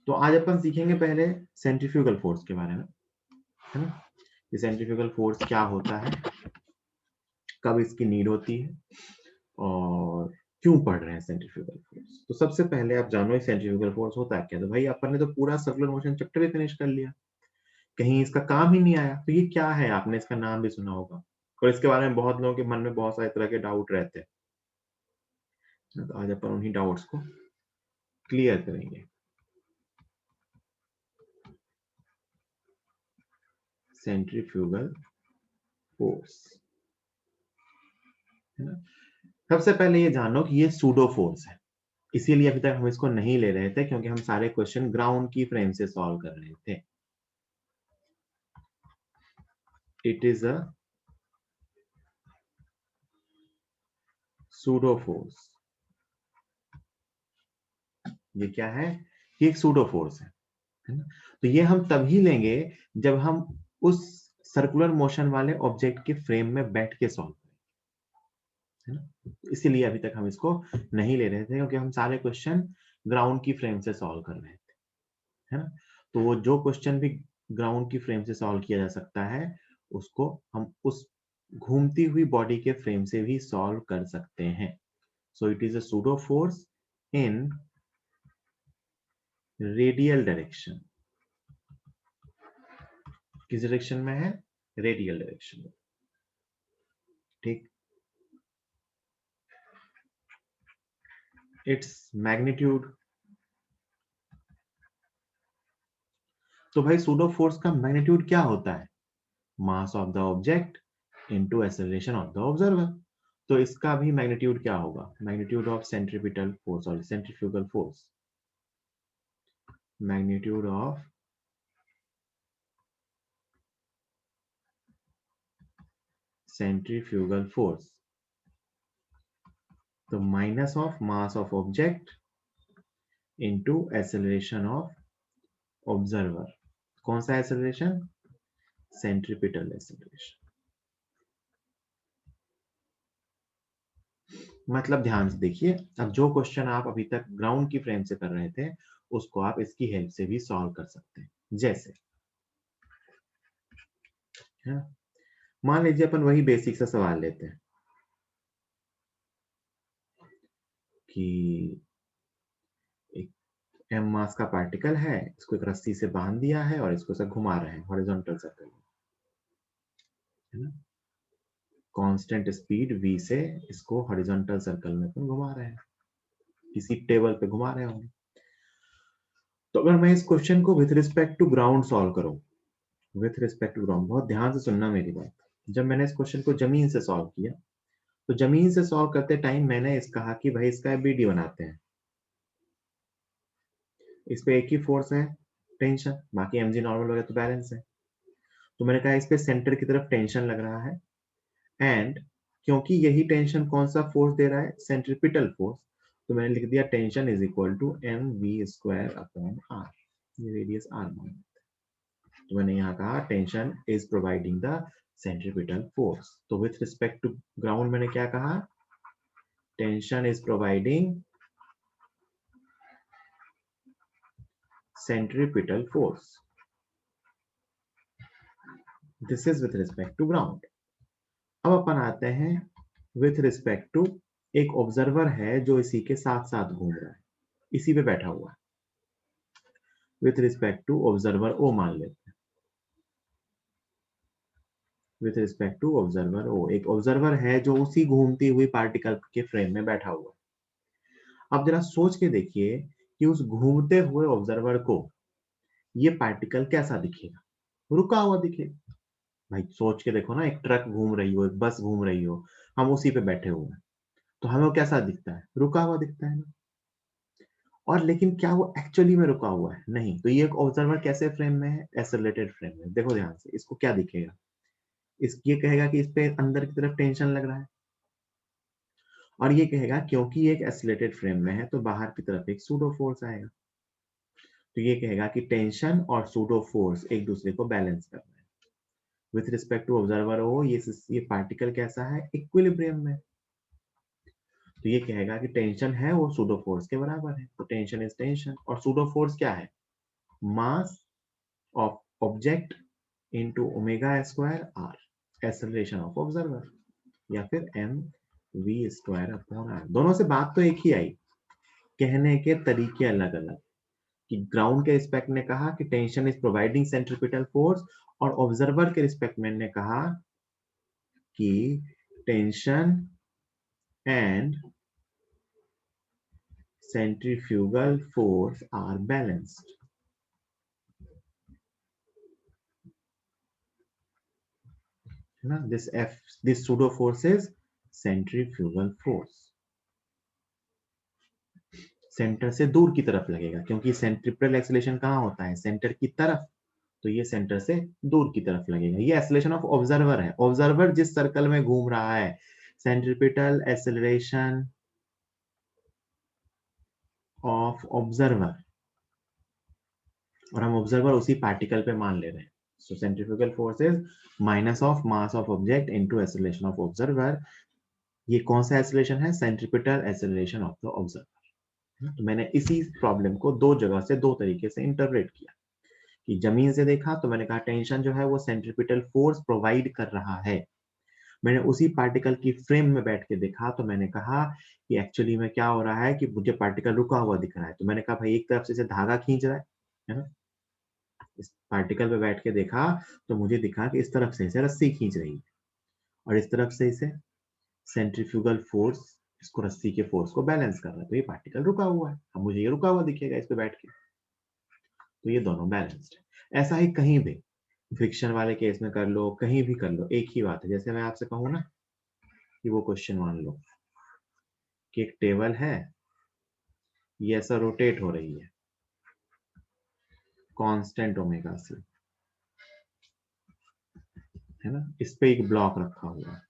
तो आज अपन सीखेंगे पहले सेंट्रीफ्यूगल फोर्स के बारे में, है ना। ये सेंट्रीफ्यूगल फोर्स क्या होता है, कब इसकी नीड होती है और क्यों पढ़ रहे हैं सेंट्रीफ्यूगल फोर्स। तो सबसे पहले आप जानो सेंट्रीफ्यूगल फोर्स होता है क्या। तो भाई अपन ने तो पूरा सर्कुलर मोशन चैप्टर भी फिनिश कर लिया, कहीं इसका काम ही नहीं आया। तो ये क्या है, आपने इसका नाम भी सुना होगा और इसके बारे में बहुत लोगों के मन में बहुत सारे तरह के डाउट रहते हैं। तो आज अपन उन्हीं डाउट्स को क्लियर करेंगे। सेंट्रीफ्यूगल फोर्स, है ना। सबसे पहले ये जानो कि ये सूडो फोर्स है, इसीलिए अभी तक हम इसको नहीं ले रहे थे क्योंकि हम सारे क्वेश्चन ग्राउंड की फ्रेम से सॉल्व कर रहे थे। It is a pseudo force. ये क्या है, ये एक सूडो फोर्स है ना। तो ये हम तभी लेंगे जब हम उस सर्कुलर मोशन वाले ऑब्जेक्ट के फ्रेम में बैठ के सॉल्व करें, है ना। इसीलिए अभी तक हम इसको नहीं ले रहे थे क्योंकि हम सारे क्वेश्चन ग्राउंड की फ्रेम से सॉल्व कर रहे थे, है ना। तो वो जो क्वेश्चन भी ग्राउंड की फ्रेम से सॉल्व किया जा सकता है उसको हम उस घूमती हुई बॉडी के फ्रेम से भी सॉल्व कर सकते हैं। So it is a pseudo force in radial direction. किस डायरेक्शन में है, रेडियल डायरेक्शन में, ठीक। इट्स मैग्नीट्यूड, तो भाई सूडो फोर्स का मैग्नीट्यूड क्या होता है, mass of the object into acceleration of the observer. तो इसका भी मैग्नीट्यूड क्या होगा, मैग्नीट्यूड ऑफ सेंट्रीपिटल फोर्स और centrifugal force, magnitude of centrifugal force, तो minus of mass of object into acceleration of observer. कौन सा एक्सेलरेशन, सेंट्रीपिटल एक्सेलरेशन। मतलब ध्यान से देखिए, अब जो क्वेश्चन आप अभी तक ग्राउंड की फ्रेम से कर रहे थे उसको आप इसकी हेल्प से भी सॉल्व कर सकते हैं। जैसे, है ना? मान लीजिए अपन वही बेसिक सा सवाल लेते हैं कि एक एम मास का पार्टिकल है, इसको एक रस्सी से बांध दिया है और इसको सब घुमा रहे हैं हॉरिजॉन्टल सर्कल में, है ना। कांस्टेंट स्पीड v से इसको हॉरिजॉन्टल सर्कल में अपन घुमा रहे हैं, किसी टेबल पे घुमा रहे होंगे। तो अगर मैं इस क्वेश्चन को with respect to ground solve करूं, विथ रिस्पेक्ट टू ग्राउंड, बहुत ध्यान से सुनना मेरी बात। जब मैंने इस क्वेश्चन को जमीन से सॉल्व किया तो जमीन से सॉल्व करते टाइम मैंने इस कहा कि भाई इसका बीडी बनाते हैं, इस पे एक ही फोर्स है, टेंशन, बाकी mg नॉर्मल वगैरह तो बैलेंस है। तो मैंने कहा इस पे सेंटर की तरफ टेंशन लग रहा है एंड क्योंकि यही टेंशन कौन सा फोर्स दे रहा है, सेंट्रीपिटल फोर्स, तो मैंने लिख दिया tension is equal to M V square upon R. ये रेडियस आर मान, तो मैंने यहाँ कहा tension is providing the centripetal force. तो विथ रिस्पेक्ट टू ग्राउंड मैंने क्या कहा, tension is providing centripetal force. This is with respect to ground. अब अपन आते हैं विथ रिस्पेक्ट टू एक ऑब्जर्वर है जो इसी के साथ साथ घूम रहा है, इसी पे बैठा हुआ है। विथ रिस्पेक्ट टू ऑब्जर्वर ओ मान लेते हैं, विथ रिस्पेक्ट टू ऑब्जर्वर ओ, एक ऑब्जर्वर है जो उसी घूमती हुई पार्टिकल के फ्रेम में बैठा हुआ है। अब जरा सोच के देखिए कि उस घूमते हुए ऑब्जर्वर को ये पार्टिकल कैसा दिखेगा, रुका हुआ दिखेगा। भाई सोच के देखो ना, एक ट्रक घूम रही हो, एक बस घूम रही हो, हम उसी पे बैठे हुए हैं, तो हमें कैसा दिखता है, रुका हुआ दिखता है ना। और लेकिन क्या वो एक्चुअली में रुका हुआ है, नहीं। तो ये एक ऑब्जर्वर कैसे फ्रेम में है, एक्सेलरेटेड फ्रेम में। देखो ध्यान से, इसको क्या दिखेगा, इस ये कहेगा कि इस पे अंदर की तरफ टेंशन लग रहा है, और ये कहेगा क्योंकि ये एक एक्सेलरेटेड फ्रेम में है तो बाहर की तरफ एक सूडो फोर्स आएगा। तो ये कहेगा कि टेंशन और सूडो फोर्स एक दूसरे को बैलेंस कर रहे हैं। विथ रिस्पेक्ट टू ऑब्जर्वर ओ, ये पार्टिकल कैसा है, इक्विलिब्रियम में। तो ये कहेगा कि टेंशन है वो सूडो फोर्स के बराबर है, तो टेंशन इज टेंशन, और सूडो फोर्स क्या है, mass of object into omega square R, acceleration of observer, या फिर M V square upon R. दोनों से बात तो एक ही आई, कहने के तरीके अलग अलग। कि ग्राउंड के रिस्पेक्ट में कहा कि tension is providing centripetal force, और ऑब्जर्वर के रिस्पेक्ट में ने कहा कि tension and centrifugal force are balanced. ना, this pseudo force is centrifugal force. Centre से दूर की तरफ लगेगा, क्योंकि सेंट्रिपेटल एक्सेलरेशन कहाँ होता है, सेंटर की तरफ, तो ये सेंटर से दूर की तरफ लगेगा। ये एक्सेलरेशन ऑफ ऑब्जर्वर है, ऑब्जर्वर जिस सर्कल में घूम रहा है, सेंट्रिपेटल एक्सेलरेशन ऑफ ऑब्जर्वर, और हम ऑब्जर्वर उसी पार्टिकल पे मान ले रहे हैं। So centrifugal force is minus of mass of object into acceleration of observer. ये कौन सा एक्सेलरेशन है, centripetal acceleration of the observer. तो मैंने इसी प्रॉब्लम को दो जगह से दो तरीके से इंटरप्रेट किया। कि जमीन से देखा तो मैंने कहा टेंशन जो है वो सेंट्रिपिटल फोर्स प्रोवाइड कर रहा है। मैंने उसी पार्टिकल की फ्रेम में बैठ के देखा तो मैंने कहा कि एक्चुअली में क्या हो रहा है कि मुझे पार्टिकल रुका हुआ दिख रहा है। तो मैंने कहा भाई एक तरफ से इसे धागा खींच रहा है ना। इस पार्टिकल पे बैठ के देखा तो मुझे दिखा कि इस तरफ से इसे रस्सी खींच रही है, और इस तरफ से इसे सेंट्रीफ्यूगल फोर्स इसको रस्सी के फोर्स को बैलेंस कर रहा है। तो ये पार्टिकल रुका हुआ है, अब मुझे ये रुका हुआ दिखेगा इस पे बैठ के, तो ये दोनों बैलेंस्ड है। ऐसा ही कहीं भी फ्रिक्शन वाले केस में कर लो, कहीं भी कर लो, एक ही बात है। जैसे मैं आपसे कहूँ ना कि वो क्वेश्चन मान लो कि एक टेबल है, ये ऐसा रोटेट हो रही है कांस्टेंट ओमेगा से, है ना। इस पे एक ब्लॉक रखा हुआ है,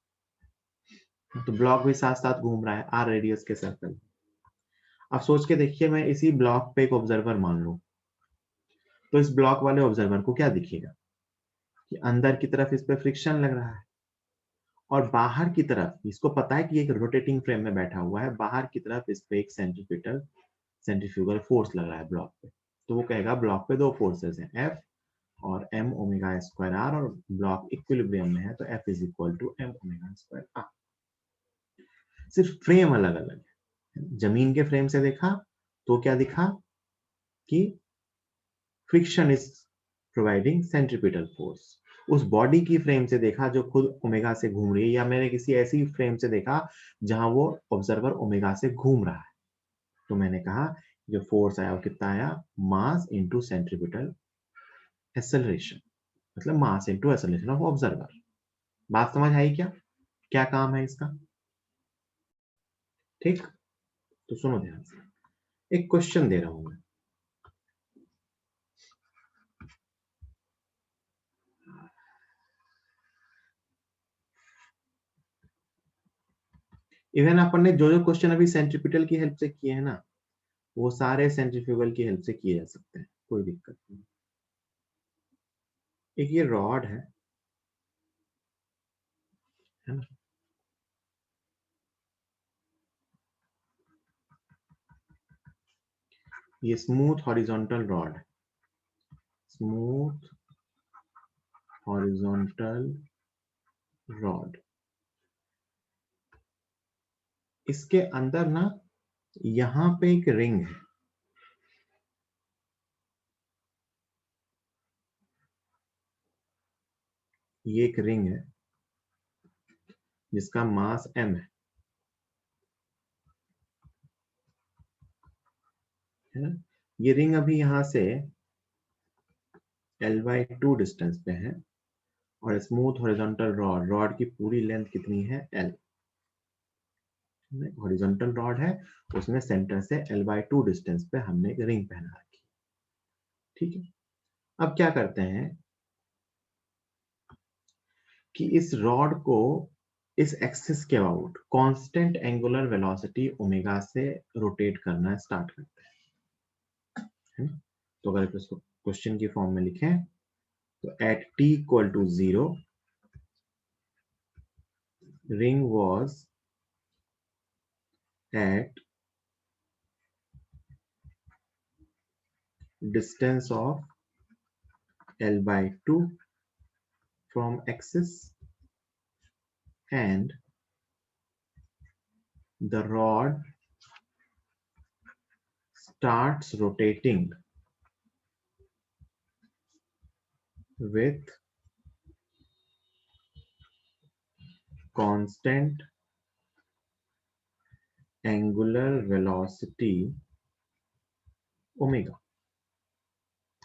तो ब्लॉक भी साथ साथ घूम रहा है आर रेडियस के सर्कल। अब सोच के देखिए, मैं इसी ब्लॉक पे एक ऑब्जर्वर मान लूं, तो इस ब्लॉक वाले ऑब्जर्वर को क्या दिखेगा कि अंदर की तरफ इस पे फ्रिक्शन लग रहा है, और बाहर की तरफ इसको पता है कि एक रोटेटिंग फ्रेम में बैठा हुआ है, बाहर की तरफ इस पे एक सेंट्रीफ्यूगल फोर्स लग रहा है ब्लॉक पे। तो वो कहेगा ब्लॉक पे दो फोर्सेस हैं, एफ और एम ओमेगा स्क्वायर आर, और ब्लॉक इक्विलिब्रियम में है तो F is equal to M omega square R. सिर्फ फ्रेम अलग अलग है। जमीन के फ्रेम से देखा तो क्या दिखा कि friction is providing centripetal force. उस बॉडी की फ्रेम से देखा जो खुद ओमेगा से घूम रही है, या मैंने किसी ऐसी फ्रेम से देखा जहां वो ऑब्जर्वर ओमेगा से घूम रहा है, तो मैंने कहा जो फोर्स आया वो कितना आया, मास इंटू सेंट्रीपिटल एक्सेलरेशन, मतलब mass into acceleration of observer. बात समझ आई क्या, क्या काम है इसका? ठीक, तो सुनो ध्यान से, एक क्वेश्चन दे रहा हूं मैं। इवन अपन ने जो जो क्वेश्चन अभी सेंट्रीपिटल की हेल्प से किए हैं ना, वो सारे सेंट्रीफ्यूगल की हेल्प से किए जा सकते हैं, कोई दिक्कत नहीं। एक ये रॉड है ना, ये smooth horizontal rod, smooth horizontal rod, इसके अंदर ना यहां पे एक रिंग है, ये एक रिंग है जिसका मास m है ना। ये रिंग अभी यहां से L/2 डिस्टेंस पे है, और स्मूथ हॉरिजॉन्टल रॉड, रॉड की पूरी लेंथ कितनी है, L। हॉरिजॉन्टल रॉड है, उसमें सेंटर से L/2 डिस्टेंस पे हमने एक रिंग पहना रखी, ठीक है। अब क्या करते हैं कि इस रॉड को इस एक्सिस के about constant angular velocity omega से रोटेट करना स्टार्ट करते हैं, है ना। तो अगर इसको क्वेश्चन की फॉर्म में लिखें तो at t equal to 0 ring was at distance of L/2 from axis and the rod starts rotating with constant angular velocity omega,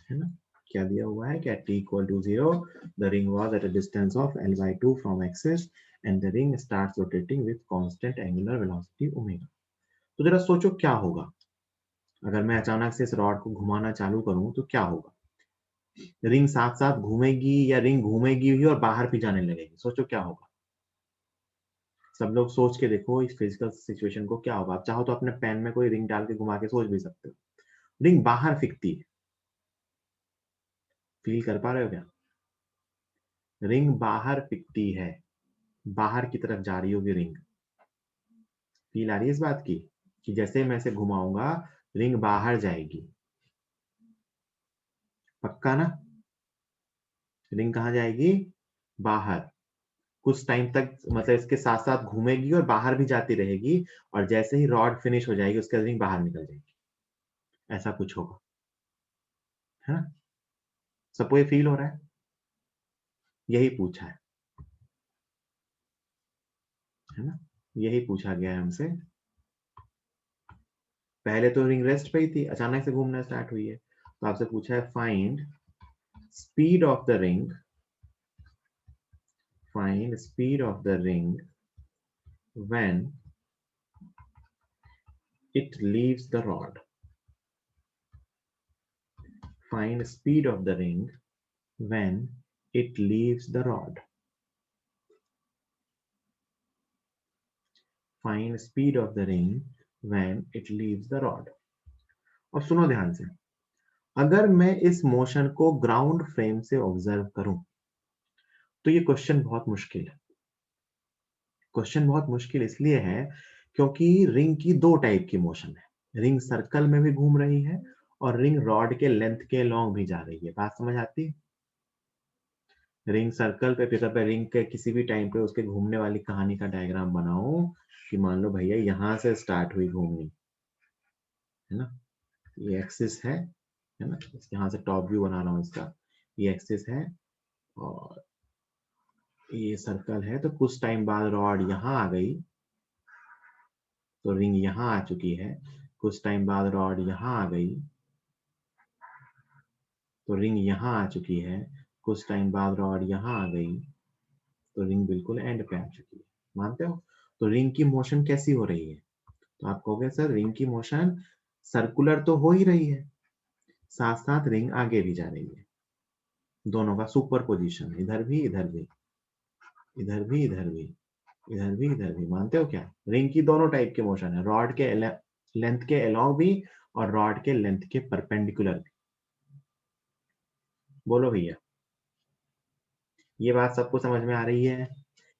है ना? क्या दिया हुआ है? क्या t equal to 0, the ring was at a distance of L/2 from axis and the ring starts rotating with constant angular velocity omega. तो जरा सोचो क्या होगा अगर मैं अचानक से इस रॉड को घुमाना चालू करूं तो क्या होगा? रिंग साथ साथ घूमेगी या रिंग घूमेगी भी और बाहर भी जाने लगेगी? सोचो क्या होगा? सब लोग सोच के देखो इस फिजिकल सिचुएशन को, क्या होगा? आप चाहो तो अपने पेन में कोई रिंग डाल के घुमा के सोच भी सकते हो। रिंग बाहर फिकती है, फील कर पा रहे हो क्या? रिंग बाहर फिकती है, बाहर की तरफ जा रही होगी रिंग। फील आ रही है इस बात की कि जैसे मैं इसे घुमाऊंगा रिंग बाहर जाएगी, पक्का ना? रिंग कहाँ जाएगी? बाहर। कुछ टाइम तक मतलब इसके साथ साथ घूमेगी और बाहर भी जाती रहेगी और जैसे ही रॉड फिनिश हो जाएगी उसके बाद रिंग बाहर निकल जाएगी। ऐसा कुछ होगा, है ना? सबको ये फील हो रहा है? यही पूछा है ना? यही पूछा गया है हमसे। पहले तो रिंग रेस्ट पे ही थी, अचानक से घूमना स्टार्ट हुई है, तो आपसे पूछा है find speed of the ring, find speed of the ring when it leaves the rod, find speed of the ring when it leaves the rod, find speed of the ring when it leaves the rod। और सुनो ध्यान से, अगर मैं इस motion को ground frame से observe करूं तो ये क्वेश्चन बहुत मुश्किल है। क्वेश्चन बहुत मुश्किल इसलिए है क्योंकि रिंग की दो टाइप की मोशन है, रिंग सर्कल में भी घूम रही है और रिंग रॉड के लेंथ के लॉन्ग भी जा रही है। बात समझ आती है? रिंग सर्कल पे फिर पे रिंग के किसी भी टाइम पे उसके घूमने वाली कहानी का डायग्राम बनाओ कि मान लो भैया यहां से स्टार्ट हुई घूमनी, है ना? ये एक्सिस है ना? यहाँ से टॉप व्यू बना रहा हूँ इसका, ये एक्सिस है और ये सर्कल है। तो कुछ टाइम बाद रॉड यहाँ आ गई तो रिंग यहाँ आ चुकी है, कुछ टाइम बाद रॉड यहाँ आ गई तो रिंग यहाँ आ चुकी है, कुछ टाइम बाद रॉड यहाँ आ गई तो रिंग बिल्कुल एंड पे आ चुकी है। मानते हो? तो रिंग की मोशन कैसी हो रही है? तो आप कहोगे सर रिंग की मोशन सर्कुलर तो हो ही रही है, साथ साथ रिंग आगे भी जा रही है, दोनों का सुपर पोजिशन, इधर भी इधर भी, इधर भी इधर भी, इधर भी इधर भी। मानते हो क्या? रिंग की दोनों टाइप के मोशन है, रॉड के लेंथ के अलोंग भी और रॉड के लेंथ के परपेंडिकुलर भी। बोलो भैया, ये बात सबको समझ में आ रही है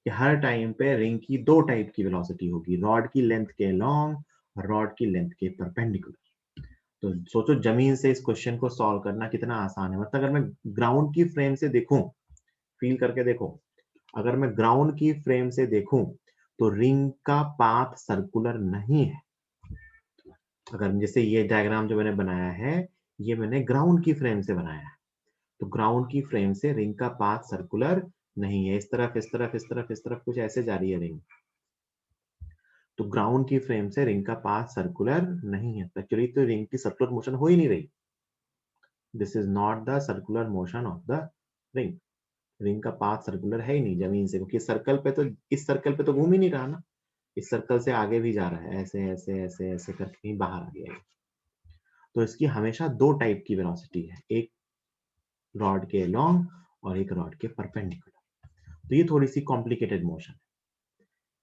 कि हर टाइम पे रिंग की दो टाइप की वेलोसिटी होगी, रॉड की लेंथ के अलोंग और रॉड की लेंथ के परपेंडिकुलर। तो सोचो जमीन से इस क्वेश्चन को सॉल्व करना कितना आसान है। मतलब अगर मैं ग्राउंड की फ्रेम से देखूं, फील करके देखो, अगर मैं ग्राउंड की फ्रेम से देखूं तो रिंग का पाथ सर्कुलर नहीं है। अगर जैसे ये डायग्राम जो मैंने बनाया है ये मैंने ग्राउंड की फ्रेम से बनाया है, तो ग्राउंड की फ्रेम से रिंग का पाथ सर्कुलर नहीं है। इस तरफ इस तरफ इस तरफ इस तरफ कुछ ऐसे जा रही है रिंग, तो ग्राउंड की फ्रेम से रिंग का पाथ सर्कुलर नहीं है। एक्चुअली तो रिंग की सर्कुलर मोशन हो ही नहीं रही। This is not the circular motion of the ring. Ring का पाथ सर्कुलर है ही नहीं जमीन से, क्योंकि सर्कल पे तो, इस सर्कल पे तो घूम ही नहीं रहा ना, इस सर्कल से आगे भी जा रहा है, ऐसे ऐसे ऐसे ऐसे करके कहीं बाहर आ गया है। तो इसकी हमेशा दो टाइप की वेलोसिटी है, एक रॉड के लॉन्ग और एक रॉड के परपेंडिकुलर। तो ये थोड़ी सी कॉम्प्लिकेटेड मोशन है।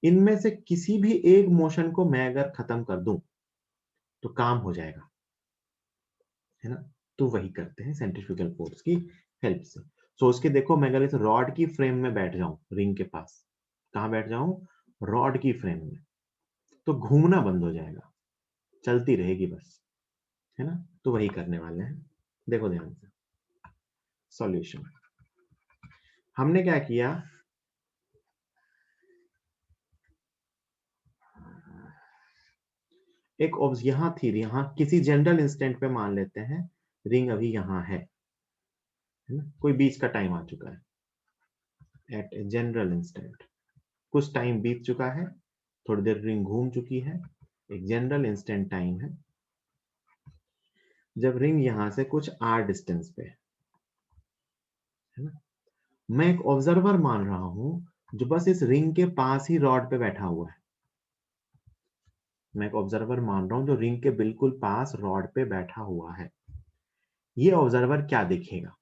इनमें से किसी भी एक मोशन को मैं अगर खत्म कर दूं तो काम हो जाएगा, है ना? तो वही करते हैं सेंट्रीफ्यूगल फोर्स की हेल्प से। सोच के देखो, मैं अगर इस रॉड की फ्रेम में बैठ जाऊं रिंग के पास, कहां बैठ जाऊं? रॉड की फ्रेम में, तो घूमना बंद हो जाएगा, चलती रहेगी बस, है ना? तो वही करने वाले हैं। देखो ध्यान से सॉल्यूशन। हमने क्या किया, एक यहां थी, यहां किसी जनरल इंस्टेंट पे मान लेते हैं रिंग अभी यहां है ना, कोई बीच का टाइम आ चुका है एट ए जनरल इंस्टेंट, कुछ टाइम बीत चुका है, थोड़ी देर रिंग घूम चुकी है, एक जनरल इंस्टेंट टाइम है जब रिंग यहां से कुछ आर डिस्टेंस पे है ना। मैं एक ऑब्जर्वर मान रहा हूं जो बस इस रिंग के पास ही रॉड पे बैठा हुआ है। मैं एक ऑब्जर्वर मान रहा हूं जो रिंग के बिल्कुल पास रॉड पे बैठा हुआ है। ये ऑब्जर्वर क्या देखेगा,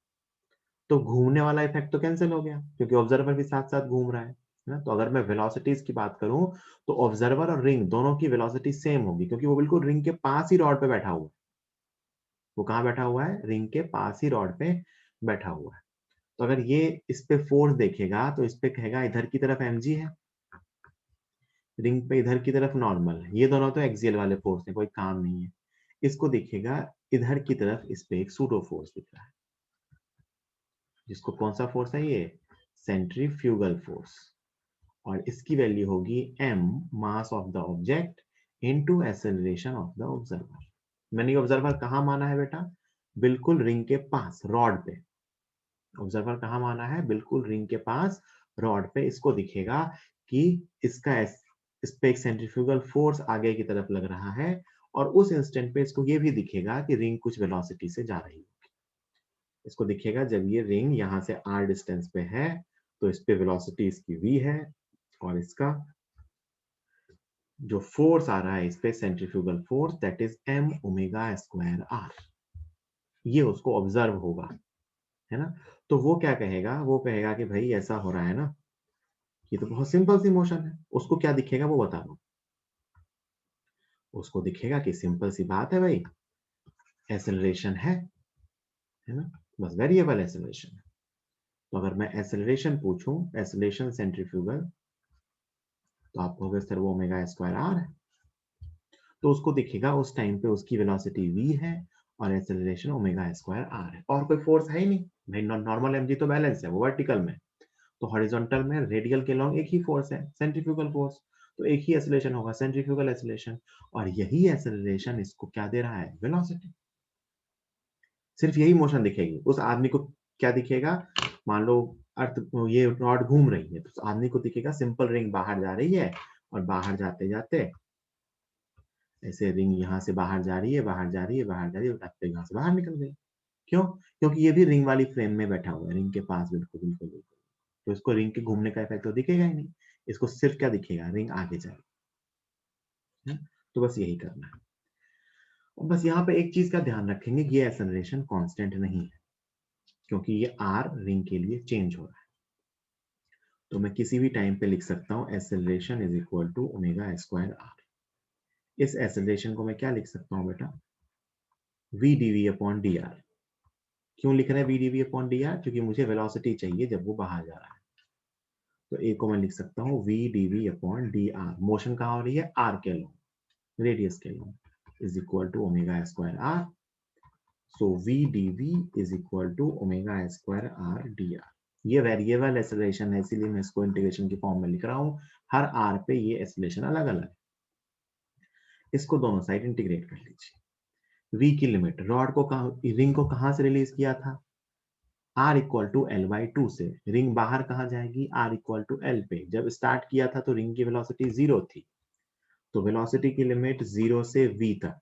तो घूमने वाला इफेक्ट तो कैंसिल हो गया क्योंकि ऑब्जर्वर भी साथ साथ घूम रहा है ना। तो अगर मैं वेलोसिटीज की बात करूं तो ऑब्जर्वर और रिंग दोनों की वेलोसिटी सेम होगी क्योंकि वो बिल्कुल रिंग के पास ही रॉड पे बैठा हुआ है। वो कहां बैठा हुआ है, रिंग के पास ही रॉड पे बैठा हुआ है। तो अगर ये इस पे फोर्स देखेगा तो इस पे कहेगा इधर की तरफ mg है, रिंग पे इधर की तरफ नॉर्मल है, ये दोनों तो एक्सियल वाले फोर्स है, कोई काम नहीं है। इसको दिखेगा इधर की तरफ इस पे एक सूडो फोर्स दिख रहा है, जिसको कौन सा फोर्स है ये, सेंट्रीफ्यूगल फोर्स। और इसकी वैल्यू होगी m mass of the object into acceleration of the observer. मैंने ऑब्जर्वर कहां माना है बेटा, बिल्कुल रिंग के पास रॉड पे। ऑब्जर्वर कहां माना है, बिल्कुल रिंग के पास रॉड पे। इसको दिखेगा कि इसका इस पे एक सेंट्रीफ्यूगल फोर्स आगे की तरफ लग रहा है और उस इंस्टेंट पे इसको ये भी दिखेगा कि रिंग कुछ वेलोसिटी से जा रही है। इसको दिखेगा जब ये रिंग यहां से r डिस्टेंस पे है तो इस पे वेलोसिटी इसकी v है और इसका जो फोर्स आ रहा है इस पे centrifugal force that is m omega square r। ये उसको ऑब्जर्व होगा, है ना। तो वो क्या कहेगा, वो कहेगा कि भाई ऐसा हो रहा है ना, ये तो बहुत सिंपल सी मोशन है। उसको क्या दिखेगा वो बता दो। उसको दिखेगा कि सिंपल सी बात है भाई, एक्सेलरेशन है ना, बस वेरिएबल एक्सेलरेशन है। तो अगर मैं एक्सेलरेशन पूछूं, एक्सेलरेशन सेंट्रीफ्यूगल, तो आप कहोगे सर वो ओमेगा स्क्वायर आर है। तो उसको दिखेगा उस टाइम पे उसकी वेलोसिटी v है और एक्सेलरेशन ओमेगा स्क्वायर आर है, और कोई फोर्स है ही नहीं भाई। नॉर्मल mg तो बैलेंस है, वो वर्टिकल में, तो हॉरिजॉन्टल में रेडियल के लॉन्ग एक ही फोर्स है, सेंट्रीफ्यूगल फोर्स। तो एक ही एक्सेलरेशन होगा, सेंट्रीफ्यूगल एक्सेलरेशन, और यही एक्सेलरेशन इसको क्या दे रहा है, वेलोसिटी। सिर्फ यही मोशन दिखेगी उस आदमी को। क्या दिखेगा, मान लो अर्थ ये रॉड घूम रही है तो उस आदमी को दिखेगा सिंपल रिंग बाहर जा रही है और बाहर जाते जाते ऐसे रिंग यहाँ से बाहर जा रही है, बाहर जा रही है, बाहर जा रही है, रास्ते यहाँ से बाहर निकल गई। क्यों, क्योंकि ये भी रिंग वाली फ्रेम में बैठा हुआ है, रिंग के पास, बिल्कुल बिल्कुल बिल्कुल। तो इसको रिंग के घूमने का इफेक्ट तो दिखेगा ही नहीं, इसको सिर्फ क्या दिखेगा, रिंग आगे जाएगी। तो बस यही करना है। और बस यहाँ पे एक चीज का ध्यान रखेंगे, ये एक्सेलरेशन कांस्टेंट नहीं है क्योंकि ये r रिंग के लिए चेंज हो रहा है। तो मैं किसी भी टाइम पे लिख सकता हूँ acceleration is equal to omega square r। इस एक्सेलरेशन को मैं क्या लिख सकता हूँ बेटा, v dv अपॉन dr। क्यों लिख रहे हैं v dv अपॉन dr, क्योंकि मुझे वेलोसिटी चाहिए जब वो बाहर जा रहा है। तो a को मैं लिख सकता हूँ v dv upon dr। Motion कहाँ हो रही है, r के लॉन्ग, रेडियस के long, is equal to omega square r। So v dv is equal to omega square r dr। ये वेरिएबल एक्सेलरेशन है इसीलिए मैं इसको इंटीग्रेशन की फॉर्म में लिख रहा हूँ। हर r पे ये एक्सेलरेशन अलग अलग है। इसको दोनों साइड इंटीग्रेट कर लीजिए। v की लिमिट, रॉड को रिंग को कहां से रिलीज किया था, r equal to L by two से। रिंग बाहर कहां जाएगी, r इक्वल टू एल पे। जब स्टार्ट किया था तो रिंग की वेलोसिटी 0 थी, तो वेलोसिटी की लिमिट 0 से v तक,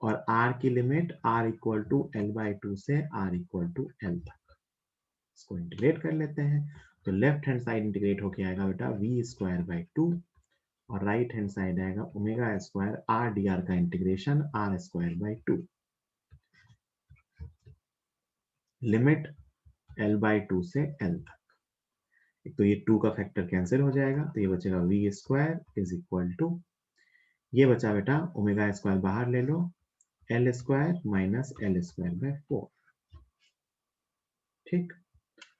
और r की limit r equal to L by two से r इक्वल टू एल तक। इसको इंटीग्रेट कर लेते हैं तो लेफ्ट हैंड साइड इंटीग्रेट होके आएगा बेटा v स्क्वायर बाई टू, और राइट हैंड साइड आएगा ओमेगा स्क्वायर r dr का integration r square by two. Limit l by two से l तक। एक तो ये 2 का फैक्टर कैंसिल हो जाएगा तो ये बचेगा v square is equal to, ये बचा बेटा ओमेगा स्क्वायर बाहर ले लो, L square minus L square by 4। ठीक,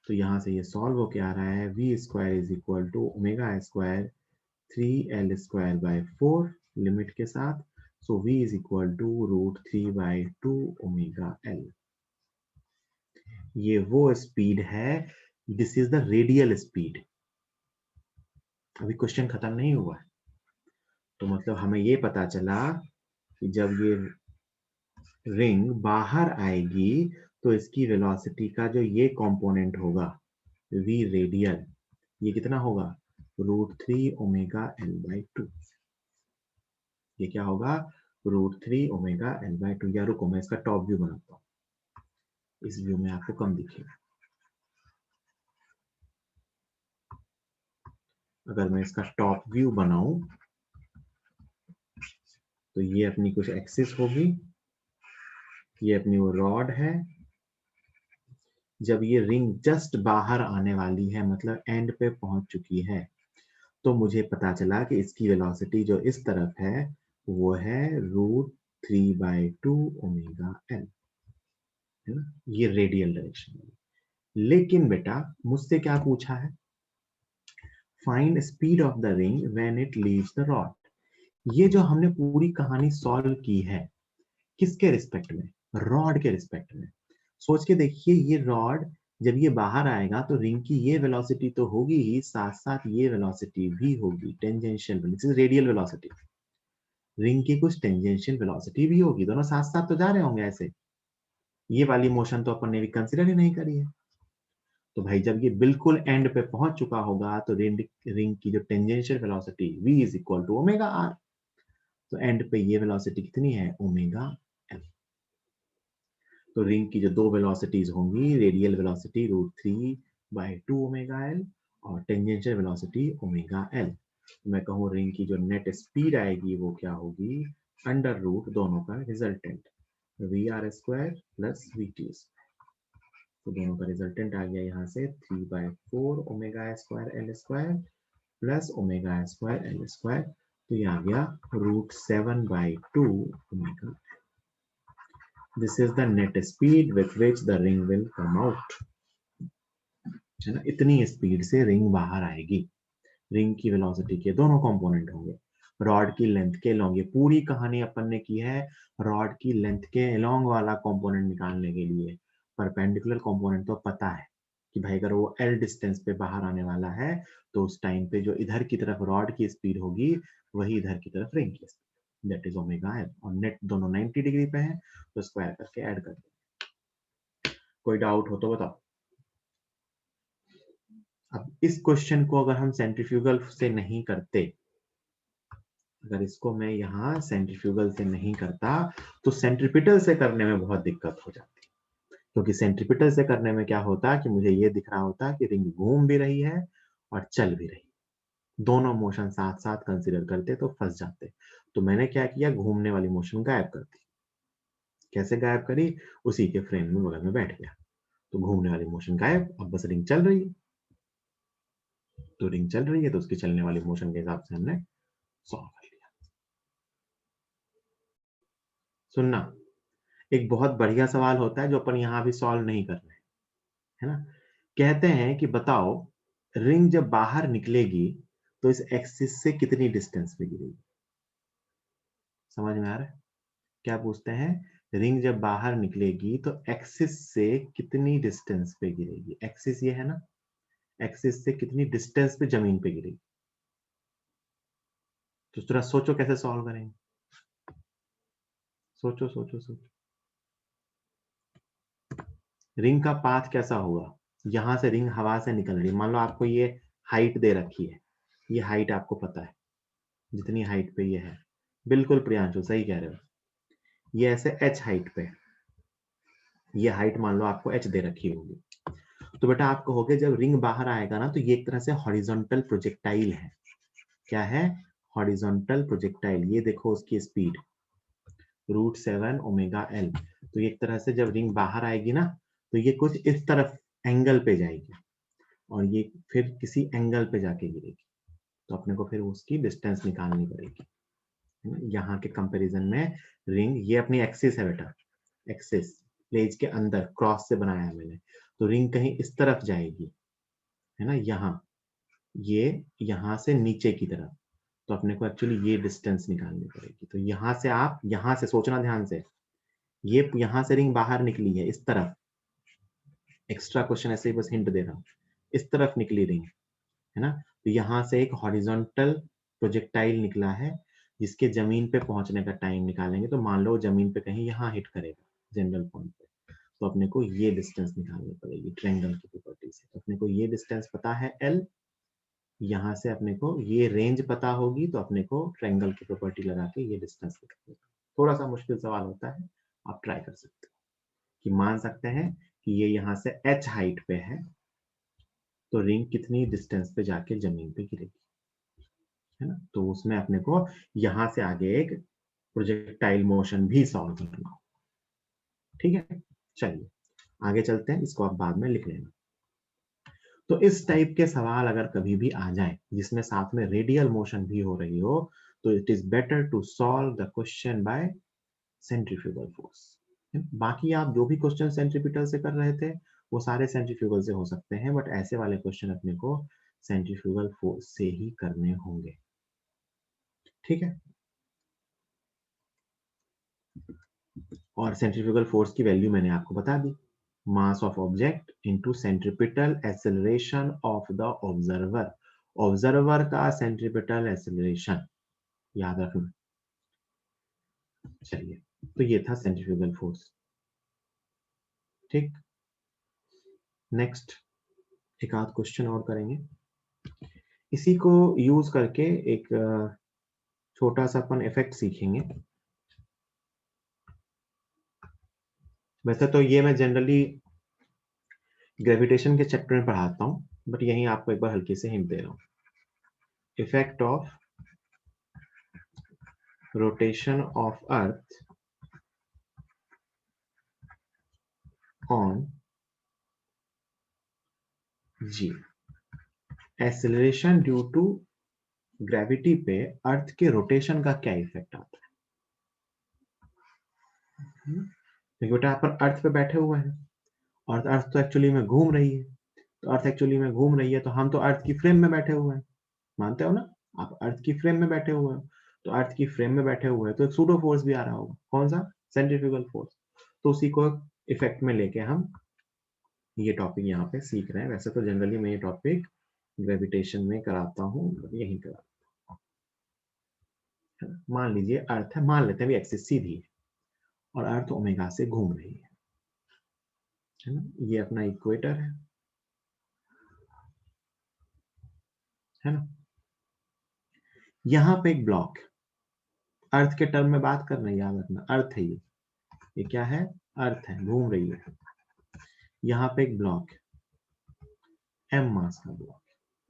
तो यहां से ये सॉल्व होके आ रहा है v square is equal to omega square 3l square by 4 limit के साथ, so v is equal to √3/2 omega l। ये वो स्पीड है, this is the radial speed. अभी क्वेश्चन खत्म नहीं हुआ है, तो मतलब हमें ये पता चला कि जब ये रिंग बाहर आएगी तो इसकी वेलोसिटी का जो ये कंपोनेंट होगा v रेडियल, ये कितना होगा √3 ओमेगा l/2। ये क्या होगा √3 ओमेगा l/2। या रुको मैं इसका टॉप व्यू बनाता हूँ, इस व्यू में आपको कम दिखेगा। अगर मैं इसका टॉप व्यू बनाऊं तो ये अपनी कुछ एक्सिस होगी, ये अपनी वो रॉड है। जब ये रिंग जस्ट बाहर आने वाली है, मतलब एंड पे पहुंच चुकी है, तो मुझे पता चला कि इसकी वेलोसिटी जो इस तरफ है वो है √3/2 ओमेगा l, है ना, ये रेडियल डायरेक्शन में। लेकिन बेटा मुझसे क्या पूछा है, find speed of the ring when it leaves the rod. ये जो हमने पूरी कहानी सॉल्व की है किसके रिस्पेक्ट में, रॉड के रिस्पेक्ट में। सोच के देखिए, ये रॉड जब ये बाहर आएगा तो रिंग की ये वेलोसिटी तो होगी ही, साथ साथ ये वेलोसिटी भी होगी, tangential velocity, radial velocity. Ring की कुछ टेंजेंशियल वेलोसिटी भी होगी, दोनों साथ साथ तो जा रहे होंगे ऐसे। ये वाली मोशन तो अपन ने भी कंसिडर ही नहीं करी है। तो भाई जब ये बिल्कुल एंड पे पहुंच चुका होगा तो रिंग की जो tangential velocity v is equal to omega R. तो एंड पे ये वेलोसिटी कितनी है ओमेगा l। तो रिंग की जो दो वेलोसिटीज होंगी, रेडियल वेलोसिटी √3/2 ओमेगा l और टेंजेंशियल वेलोसिटी ओमेगा l। मैं कहूँ रिंग की जो नेट स्पीड आएगी वो क्या होगी, अंडर रूट दोनों का रिजल्टेंट VR² प्लस VT²। तो दोनों का रिजल्टेंट आ गया यहाँ से 3/4 ओमेगा² l² प्लस ओमेगा² l²। तो ये आ गया √7/2 omega. This is the net speed with which the ring will come out, है ना। इतनी स्पीड से रिंग बाहर आएगी। रिंग की वेलोसिटी के दोनों कंपोनेंट होंगे, रॉड की लेंथ के अलोंग। ये पूरी कहानी अपन ने की है रॉड की लेंथ के अलोंग वाला कंपोनेंट निकालने के लिए। परपेंडिकुलर कंपोनेंट तो पता है कि भाई अगर वो l डिस्टेंस पे बाहर आने वाला है तो उस टाइम पे जो इधर की तरफ रॉड की स्पीड होगी वही इधर की तरफ रिंग की speed, that is omega l। और नेट दोनों 90 डिग्री पे है तो स्क्वायर करके ऐड कर दो। कोई डाउट हो तो बताओ। अब इस क्वेश्चन को अगर हम सेंट्रीफ्यूगल से नहीं करते, अगर इसको मैं यहाँ सेंट्रीफ्यूगल से नहीं करता तो सेंट्रीपिटल से करने में बहुत दिक्कत हो जाती, क्योंकि सेंट्रीपिटल से करने में क्या होता कि मुझे ये दिख रहा होता कि रिंग घूम भी रही है और चल भी रही, दोनों मोशन साथ साथ कंसीडर करते तो फंस जाते। तो मैंने क्या किया, घूमने वाली मोशन गायब कर दी। कैसे गायब करी, उसी के फ्रेम में बगल में बैठ गया, तो घूमने वाली मोशन गायब, अब बस रिंग चल रही है। तो रिंग चल रही है तो उसकी चलने वाली मोशन के हिसाब से हमने सॉल्व कर लिया। सुनना, एक बहुत बढ़िया सवाल होता है जो अपन यहाँ भी सॉल्व नहीं कर रहे, है ना। कहते हैं कि बताओ रिंग जब बाहर निकलेगी तो इस एक्सिस से कितनी डिस्टेंस पे गिरेगी। समझ में आ रहा है, क्या पूछते हैं, रिंग जब बाहर निकलेगी तो एक्सिस से कितनी डिस्टेंस पे गिरेगी। एक्सिस ये है ना, एक्सिस से कितनी डिस्टेंस पे जमीन पे गिरेगी। तो थोड़ा सोचो कैसे सॉल्व करेंगे, सोचो सोचो सोचो। रिंग का पाथ कैसा होगा, यहां से रिंग हवा से निकल रही है, मान लो आपको ये हाइट दे रखी है, ये हाइट आपको पता है जितनी हाइट पे ये है, बिल्कुल प्रियांशु सही कह रहे हो। ये ऐसे h हाइट पे, ये हाइट मान लो आपको h दे रखी होगी। तो बेटा आप कहोगे जब रिंग बाहर आएगा ना तो ये एक तरह से हॉरिजॉन्टल प्रोजेक्टाइल है। क्या है, हॉरिजॉन्टल प्रोजेक्टाइल। ये देखो उसकी स्पीड √7 ओमेगा l। तो ये एक तरह से जब रिंग बाहर आएगी ना तो ये कुछ इस तरफ एंगल पे जाएगी और ये फिर किसी एंगल पे जाके गिरेगी, तो अपने को फिर उसकी डिस्टेंस निकालनी पड़ेगी। यहाँ के कंपैरिजन में रिंग ये अपनी एक्सिस है बेटा, एक्सिस प्लेज के अंदर क्रॉस से बनाया है मैंने, तो रिंग कहीं इस तरफ जाएगी, है ना, यहाँ ये यहाँ से नीचे की तरफ, तो अपने को एक्चुअली ये डिस्टेंस निकालनी पड़ेगी। तो यहाँ से आप, यहाँ से सोचना ध्यान से, ये यहाँ से रिंग बाहर निकली है इस तरफ, एक्स्ट्रा क्वेश्चन ऐसे ही बस हिंट दे रहा हूँ, इस तरफ निकली रिंग है ना। तो यहाँ से एक हॉरिजॉन्टल प्रोजेक्टाइल निकला है जिसके जमीन पे पहुंचने का टाइम निकालेंगे। तो मान लो जमीन पे कहीं यहाँ हिट करेगा जनरल पॉइंट पे, तो अपने को ये डिस्टेंस निकालनी पड़ेगी ट्रायंगल की प्रॉपर्टी से। तो अपने को ये डिस्टेंस पता है L, यहाँ से अपने को ये रेंज पता होगी, तो अपने को ट्रायंगल की प्रॉपर्टी लगा के ये डिस्टेंस निकालना। थोड़ा सा मुश्किल सवाल होता है, आप ट्राई कर सकते हो कि मान सकते हैं कि ये यहाँ से h हाइट पे है, तो रिंग कितनी डिस्टेंस पे जाके जमीन पे गिरेगी, है ना। तो उसमें अपने को यहाँ से आगे एक प्रोजेक्टाइल मोशन भी सॉल्व करना हो। ठीक है, चलिए आगे चलते हैं, इसको आप बाद में लिख लेना। तो इस टाइप के सवाल अगर कभी भी आ जाए जिसमें साथ में रेडियल मोशन भी हो रही हो, तो it is better to solve the question by centrifugal force. बाकी आप जो भी क्वेश्चन सेंट्रीपिटल से कर रहे थे वो सारे सेंट्रीफ्यूगल से हो सकते हैं, बट ऐसे वाले क्वेश्चन अपने को सेंट्रीफ्यूगल फोर्स से ही करने होंगे। ठीक है, और सेंट्रीफ्यूगल फोर्स की वैल्यू मैंने आपको बता दी, mass of object into centripetal acceleration of the observer. Observer का सेंट्रीपिटल एक्सेलरेशन याद रखना। चलिए, तो ये था सेंट्रीफ्यूगल फोर्स। ठीक, नेक्स्ट एक आध क्वेश्चन और करेंगे, इसी को यूज करके एक छोटा सा अपन इफेक्ट सीखेंगे। वैसे तो ये मैं जनरली ग्रेविटेशन के चैप्टर में पढ़ाता हूँ, बट यहीं आपको एक बार हल्की से हिंट दे रहा हूँ। Effect of rotation of earth on G, acceleration due to gravity पे अर्थ के रोटेशन का क्या इफेक्ट आता है। देखो बेटा, अपन अर्थ पे बैठे हुए हैं और अर्थ तो एक्चुअली में घूम रही है, तो अर्थ एक्चुअली में घूम रही है, तो हम तो अर्थ की फ्रेम में बैठे हुए हैं, मानते हो ना। आप अर्थ की फ्रेम में बैठे हुए हो, तो अर्थ की फ्रेम में बैठे हुए हैं तो एक सूडो फोर्स भी आ रहा होगा, कौन सा, सेंट्रीफ्यूगल फोर्स। तो उसी को इफेक्ट में लेके हम ये टॉपिक यहाँ पे सीख रहे हैं। वैसे तो जनरली मैं ये टॉपिक ग्रेविटेशन में कराता हूँ, यही कराता हूँ। मान लीजिए अर्थ है, मान लेते हैं भी एक्सिस सीधी है और अर्थ ओमेगा से घूम रही है ना। ये अपना इक्वेटर है ना। यहाँ पे एक ब्लॉक, अर्थ के टर्म में बात कर रहे हैं, याद रखना अर्थ है ये क्या है, अर्थ है, घूम रही है। यहाँ पे एक ब्लॉक, m मास का ब्लॉक,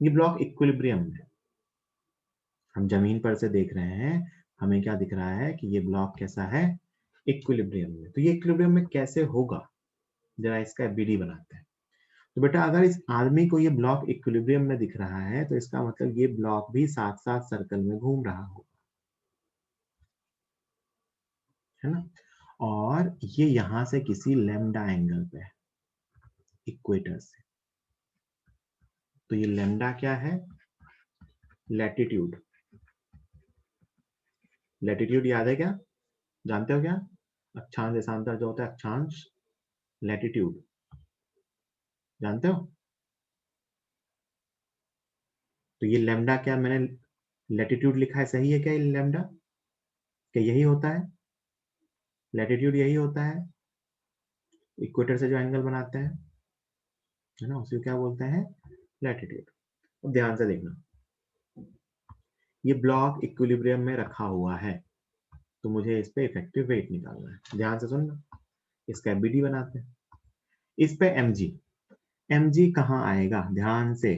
ये ब्लॉक इक्विलिब्रियम में, हम जमीन पर से देख रहे हैं, हमें क्या दिख रहा है कि ये ब्लॉक कैसा है, इक्विलिब्रियम में। तो ये इक्विलिब्रियम में कैसे होगा, जरा इसका बीडी बनाते हैं। तो बेटा अगर इस आदमी को ये ब्लॉक इक्विलिब्रियम में दिख रहा है, तो इसका मतलब ये ब्लॉक भी साथ साथ सर्कल में घूम रहा होगा, है ना। और ये यहां से किसी लैम्डा एंगल पे है इक्वेटर से, तो ये लैम्डा क्या है, लैटिट्यूड। लैटिट्यूड याद है क्या, जानते हो क्या, अक्षांश देशांतर जो होता है, अक्षांश लैटिट्यूड जानते हो। तो ये लैम्डा क्या, मैंने लैटिट्यूड लिखा है, सही है क्या ये लैम्डा, क्या यही होता है, लैटिट्यूड यही होता है, इक्वेटर से जो एंगल बनाते हैं, है ना, उसी को क्या बोलते हैं, लैटिट्यूड। अब ध्यान से देखना, ये ब्लॉक इक्विलिब्रियम में रखा हुआ है, तो मुझे इस पे इफेक्टिव वेट निकालना है, ध्यान से सुनना। इसका बीडी बनाते हैं, इस पे mg कहाँ आएगा, ध्यान से,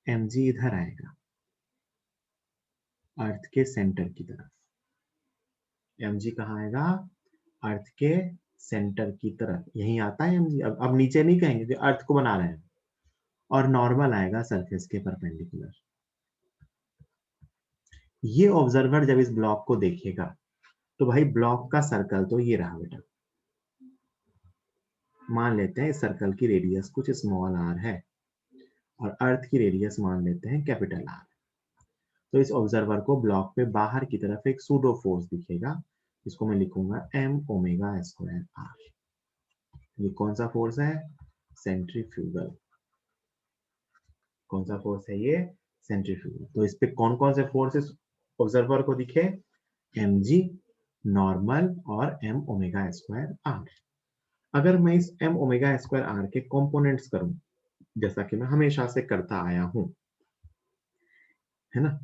mg इधर आएगा अर्थ के सेंटर की तरफ। mg कहाँ आएगा, अर्थ के सेंटर की तरफ, यही आता है mg। अब नीचे नहीं कहेंगे कि अर्थ को बना रहे हैं, और नॉर्मल आएगा सरफेस के परपेंडिकुलर। ये ऑब्जर्वर जब इस ब्लॉक को देखेगा, तो भाई ब्लॉक का सर्कल तो ये रहा बेटा, मान लेते हैं इस सर्कल की रेडियस कुछ स्मॉल r है और अर्थ की रेडियस मान लेते हैं कैपिटल R। तो इस ऑब्जर्वर को ब्लॉक पे बाहर की तरफ एक सूडो फोर्स दिखेगा, जिसको मैं लिखूंगा m ओमेगा स्क्वायर r। ये कौन सा फोर्स है? सेंट्रीफ्यूगल। कौन सा फोर्स है ये? सेंट्रीफ्यूगल। तो इस पे कौन कौन से फोर्सेस ऑब्जर्वर को दिखे? mg, नॉर्मल और m ओमेगा स्क्वायर r। अगर मैं इस m ओमेगा स्क्वायर r के कंपोनेंट्स करूं, जैसा कि मैं हमेशा से करता आया हूं, है ना,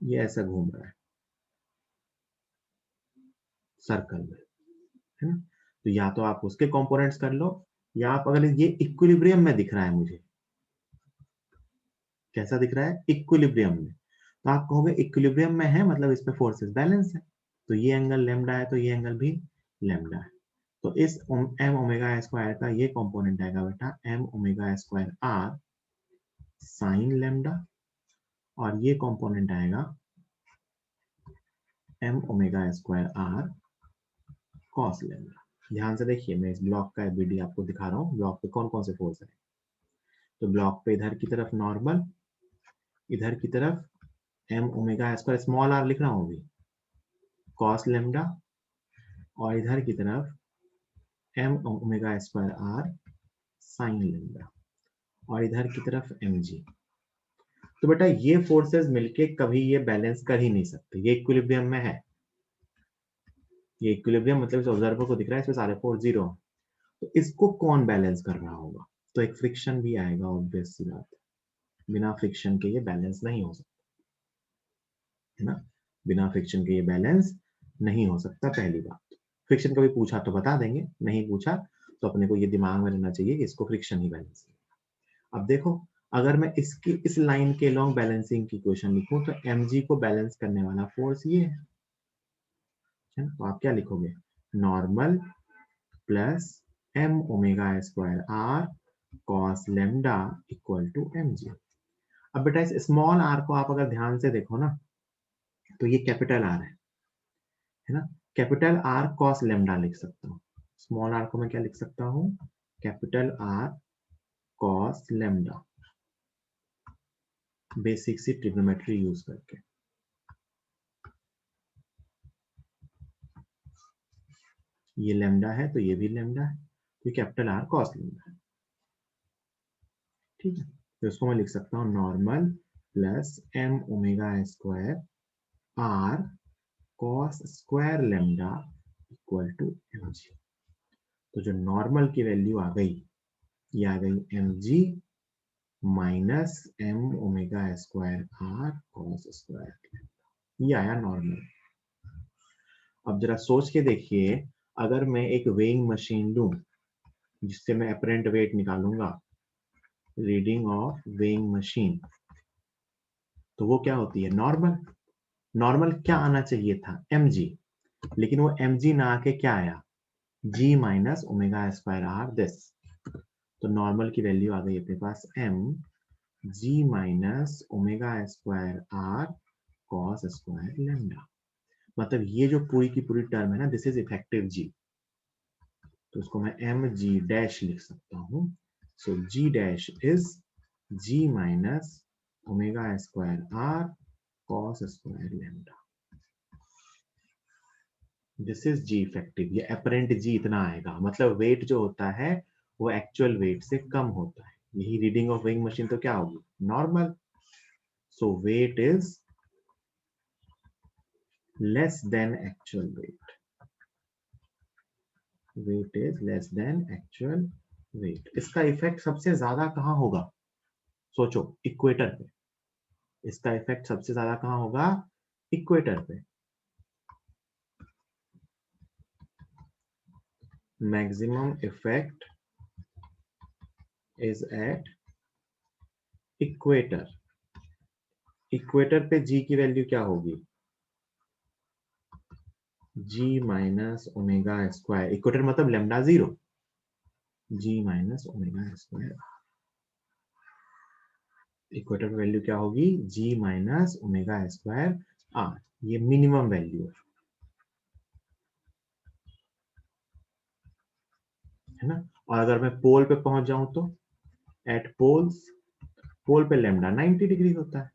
ये ऐसा घूम रहा है सर्कल में, है ना, तो या तो आप उसके कंपोनेंट्स कर लो, या आप अगर ये इक्विलिब्रियम में दिख रहा है मुझे, कैसा दिख रहा है? इक्विलिब्रियम में, तो आप कहोगे इक्विलिब्रियम में है मतलब इस पे फोर्सेस बैलेंस है, तो ये एंगल लेमडा है तो ये एंगल भी लेमडा है। तो इस m ओमेगा स्क्वायर का ये कंपोनेंट आएगा बेटा m omega square r sine lambda, और ये कंपोनेंट आएगा m omega square r cos lambda. ध्यान से देखिए, मैं इस ब्लॉक का बीडी आपको दिखा रहा हूँ, ब्लॉक पे कौन कौन से फोर्स है। तो ब्लॉक पे इधर की तरफ नॉर्मल, इधर की तरफ m omega square small r लिख रहा हूँ अभी, कॉस लेमडा, और इधर की तरफ m omega square r sine lambda, और इधर की तरफ mg। तो बेटा ये फोर्सेस मिलके कभी ये बैलेंस कर ही नहीं सकते, ये इक्विलिब्रियम में है, ये इक्विलिब्रियम मतलब इस ऑब्जर्वर को दिख रहा है इसमें सारे फोर्स जीरो, तो इसको कौन बैलेंस कर रहा होगा? तो एक फ्रिक्शन भी आएगा, ऑब्वियस सी बात है, बिना फ्रिक्शन के ये बैलेंस नहीं हो सकता, है ना, बिना फ्रिक्शन के ये बैलेंस नहीं हो सकता। पहली बात, फ्रिक्शन कभी पूछा तो बता देंगे, नहीं पूछा तो अपने को ये दिमाग में रहना चाहिए कि इसको फ्रिक्शन ही बैलेंस है। अब देखो, अगर मैं इसकी इस लाइन के लॉन्ग बैलेंसिंग की इक्वेशन लिखूं तो mg को बैलेंस करने वाला फोर्स ये है ना, तो आप क्या लिखोगे? Normal plus m omega square r cos lambda equal to mg। अब बेटा इस स्मॉल r को आप अगर ध्यान से देखो ना, तो ये कैपिटल R है ना, कैपिटल R cos लेमडा लिख सकता हूँ। स्मॉल r को मैं क्या लिख सकता हूँ? Capital R cos lambda, basic सी ट्रिग्नोमेट्री यूज करके। ये लेमडा है तो ये भी लेमडा है, तो कैपिटल R cos लेमडा है, ठीक है। तो इसको मैं लिख सकता हूँ normal plus m omega square r cos square lambda equal to mg। तो जो नॉर्मल की वैल्यू आ गई, ये आ गई mg minus m omega square r cos square, ये आया नॉर्मल। अब जरा सोच के देखिए, अगर मैं एक वेइंग मशीन लूं जिससे मैं अपरेंट वेट निकालूंगा, रीडिंग ऑफ वेइंग मशीन, तो वो क्या होती है? नॉर्मल। नॉर्मल क्या आना चाहिए था? mg, लेकिन वो mg ना आके क्या आया? g minus omega square r this. तो नॉर्मल की वैल्यू आ गई अपने पास m g minus omega square r cos square lambda. मतलब ये जो पूरी की पूरी टर्म है ना, दिस इज इफेक्टिव g, तो उसको मैं एम जी डैश लिख सकता हूँ। So G dash is g minus omega square r cos square lambda. This is g effective. ये अपरेंट g इतना आएगा, मतलब वेट जो होता है वो एक्चुअल वेट से कम होता है। यही रीडिंग ऑफ वेइंग मशीन तो क्या होगी? Normal. So weight is less than actual weight, weight is less than actual weight. इसका इफेक्ट सबसे ज्यादा कहां होगा? सोचो, इक्वेटर पे। इसका इफेक्ट सबसे ज्यादा कहां होगा? इक्वेटर पे। Maximum effect is at equator. Equator पे जी की वैल्यू क्या होगी? जी माइनस ओमेगा स्क्वायर, इक्वेटर मतलब लेमडा जीरो, जी माइनस ओमेगा स्क्वायर। इक्वेटर पे वैल्यू क्या होगी? जी माइनस ओमेगा स्क्वायर आर। ये मिनिमम वैल्यू है ना। और अगर मैं पोल पे पहुंच जाऊं तो एट पोल्स पोल पे लैम्डा 90 डिग्री होता है,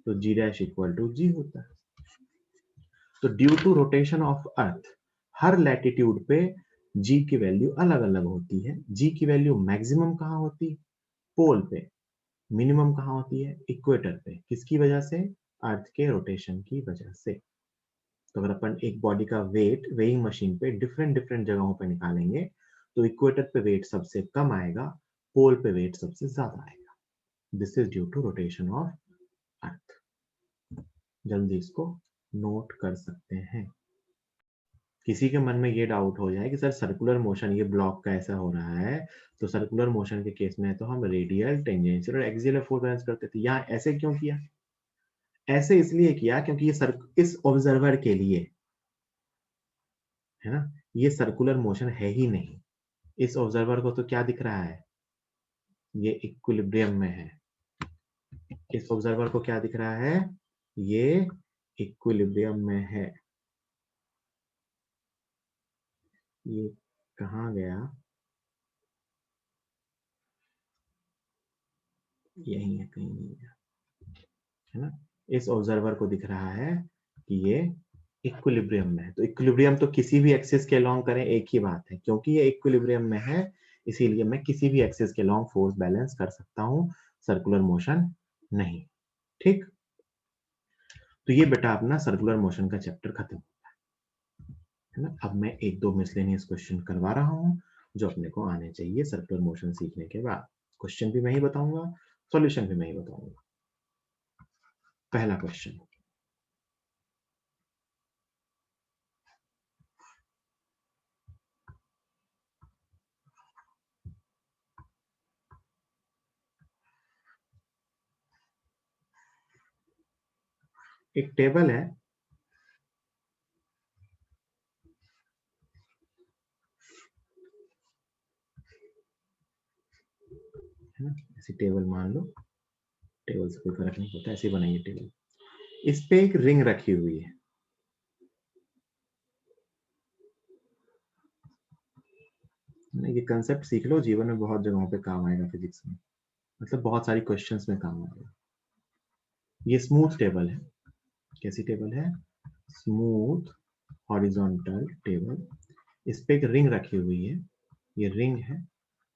तो G dash equal to G होता है। तो due to rotation of earth हर लैटिट्यूड पे जी की वैल्यू अलग अलग होती है। जी की वैल्यू मैक्सिमम कहाँ होती है? पोल पे। मिनिमम कहाँ होती है? इक्वेटर पे। किसकी वजह से? अर्थ के रोटेशन की वजह से। तो अगर अपन एक बॉडी का वेट वेइंग मशीन पे डिफरेंट डिफरेंट जगहों पे निकालेंगे तो इक्वेटर पे वेट सबसे कम आएगा, पोल पे वेट सबसे ज्यादा आएगा। This is due to rotation of earth. जल्दी इसको नोट कर सकते हैं। किसी के मन में ये डाउट हो जाए कि सर सर्कुलर मोशन ये ब्लॉक का ऐसा हो रहा है, तो सर्कुलर मोशन के केस में तो हम रेडियल, टेंजेंशियल और एक्सियल फोर्स बैलेंस करते थे, यहाँ ऐसे क्यों किया? ऐसे इसलिए किया क्योंकि ये इस ऑब्जर्वर के लिए है ना, ये सर्कुलर मोशन है ही नहीं। इस ऑब्जर्वर को तो क्या दिख रहा है? ये इक्विलिब्रियम में है। इस ऑब्जर्वर को क्या दिख रहा है? ये इक्विलिब्रियम में है। ये कहाँ गया? यही है, कहीं नहीं गया, है ना। इस ऑब्जर्वर को दिख रहा है कि ये इक्विलिब्रियम में है। तो इक्विलिब्रियम तो किसी भी एक्सिस के लॉन्ग करें एक ही बात है, क्योंकि ये इक्विलिब्रियम में है इसीलिए मैं किसी भी एक्सिस के लॉन्ग फोर्स बैलेंस कर सकता हूं, सर्कुलर मोशन नहीं। ठीक, तो ये बेटा अपना सर्कुलर मोशन का चैप्टर खत्म है ना। अब मैं एक दो मिसलेनियस क्वेश्चन करवा रहा हूं जो अपने को आने चाहिए सर्कुलर मोशन सीखने के बाद। क्वेश्चन भी मैं ही बताऊंगा, सॉल्यूशन भी मैं ही बताऊंगा। पहला क्वेश्चन, एक टेबल है ना, ऐसी टेबल मान लो, टेबल से कोई फर्क नहीं पड़ता, ऐसे बनाइए टेबल। इस पे एक रिंग रखी हुई है, ये कंसेप्ट सीख लो, जीवन में बहुत जगहों पे काम आएगा, फिजिक्स में, मतलब बहुत सारी क्वेश्चंस में काम आएगा। ये स्मूथ टेबल है। कैसी टेबल है? Smooth horizontal table. इस पे एक रिंग रखी हुई है। ये रिंग है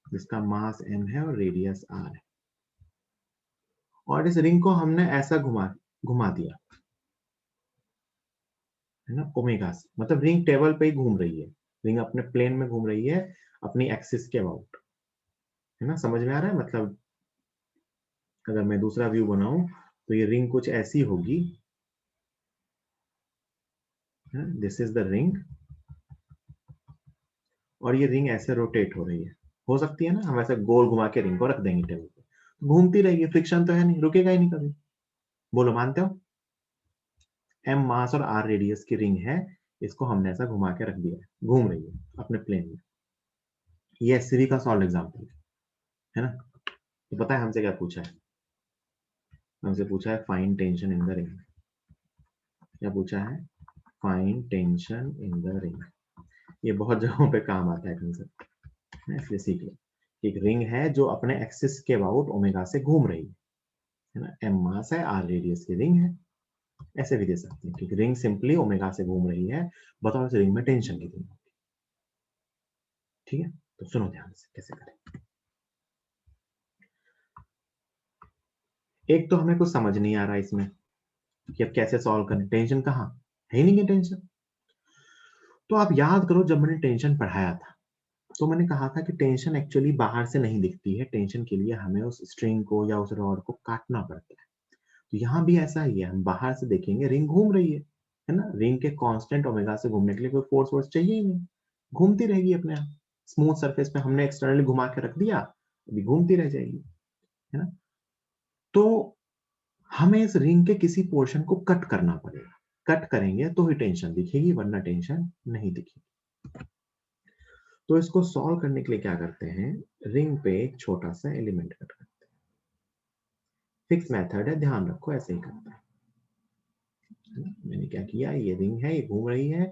जिसका मास m है और रेडियस r है, और इस रिंग को हमने ऐसा घुमा घुमा दिया है ना, ओमेगा से। मतलब रिंग टेबल पे ही घूम रही है, रिंग अपने प्लेन में घूम रही है, अपनी एक्सिस के अबाउट, है ना। समझ में आ रहा है? मतलब अगर मैं दूसरा व्यू बनाऊं तो ये रिंग कुछ ऐसी होगी, दिस इज द रिंग, और ये रिंग ऐसे रोटेट हो रही है। हो सकती है ना, हम ऐसे गोल घुमा के रिंग को रख देंगे टेबल पे, घूमती रहेगी, फ्रिक्शन तो है नहीं, रुकेगा ही नहीं कभी। बोलो मानते हो? m मास और r रेडियस की रिंग है, इसको हमने ऐसा घुमा के रख दिया है, घूम रही है अपने प्लेन में। ये एससीवी का सॉल्व एग्जाम्पल है ना। तो पता है हमसे क्या पूछा है? हमसे पूछा है find tension in the ring. क्या पूछा है? Find tension in the ring. ये बहुत जगहों पे काम आता है कंसेप्ट, इसलिए सीख लो। एक रिंग है जो अपने एक्सिस के अबाउट ओमेगा से घूम रही है ना, m मास है, r रेडियस की रिंग है। ऐसे भी दे सकते हैं क्योंकि रिंग सिंपली ओमेगा से घूम रही है, बताओ इस रिंग में टेंशन कितनी होगी। ठीक है, तो सुनो ध्यान से कैसे करें। एक तो हमें कुछ समझ नहीं आ रहा इसमें कि अब कैसे सॉल्व करें, टेंशन कहाँ है ही नहीं है टेंशन। तो आप याद करो जब मैंने टेंशन पढ़ाया था तो मैंने कहा था कि टेंशन एक्चुअली बाहर से नहीं दिखती है, टेंशन के लिए हमें उस स्ट्रिंग को या उस रॉड को काटना पड़ता है। तो यहाँ भी ऐसा ही है, हम बाहर से देखेंगे रिंग घूम रही है ना, रिंग के कांस्टेंट ओमेगा से घूमने के लिए कोई फोर्स वोर्स चाहिए ही नहीं, घूमती रहेगी अपने आप। स्मूथ सरफेस पे हमने एक्सटर्नली घुमा के रख दिया, अभी घूमती रह जाएगी, है ना। तो हमें इस रिंग के किसी पोर्शन को कट करना पड़ेगा, कट करेंगे तो ही टेंशन दिखेगी, वरना टेंशन नहीं दिखेगी। तो इसको सॉल्व करने के लिए क्या करते हैं, रिंग पे एक छोटा सा एलिमेंट कट करते हैं। फिक्स मेथड है, ध्यान रखो, ऐसे ही करता है। मैंने क्या किया, ये रिंग है, ये घूम रही है,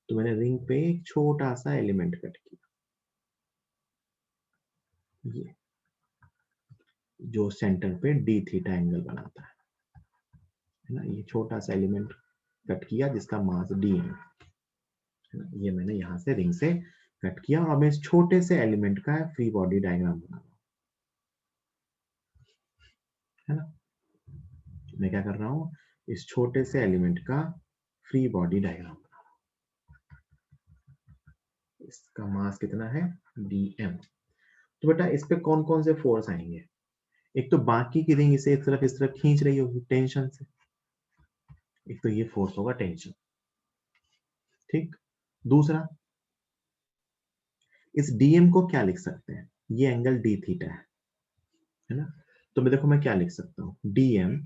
तो मैंने रिंग पे एक छोटा सा एलिमेंट कट किया। जो सेंटर पे डी थीटा एंगल बनाता है ना। ये छोटा सा एलिमेंट कट किया जिसका मास डी है ना। ये मैंने यहाँ से रिंग से कट किया और मैं इस छोटे से एलिमेंट का फ्री बॉडी डायग्राम बना रहा हूँ, है ना। मैं क्या कर रहा हूँ, इस छोटे से एलिमेंट का फ्री बॉडी डायग्राम बना रहा हूँ। इसका मास कितना है, dm। तो बेटा इस पे कौन कौन से फोर्स आएंगे, एक तो बाकी की रिंग इसे इस तरफ खींच रही होगी टेंशन से, एक तो ये फोर्स होगा टेंशन, ठीक। दूसरा, इस dm को क्या लिख सकते हैं, ये एंगल d थीटा है ना। तो मैं देखो मैं क्या लिख सकता हूँ, dm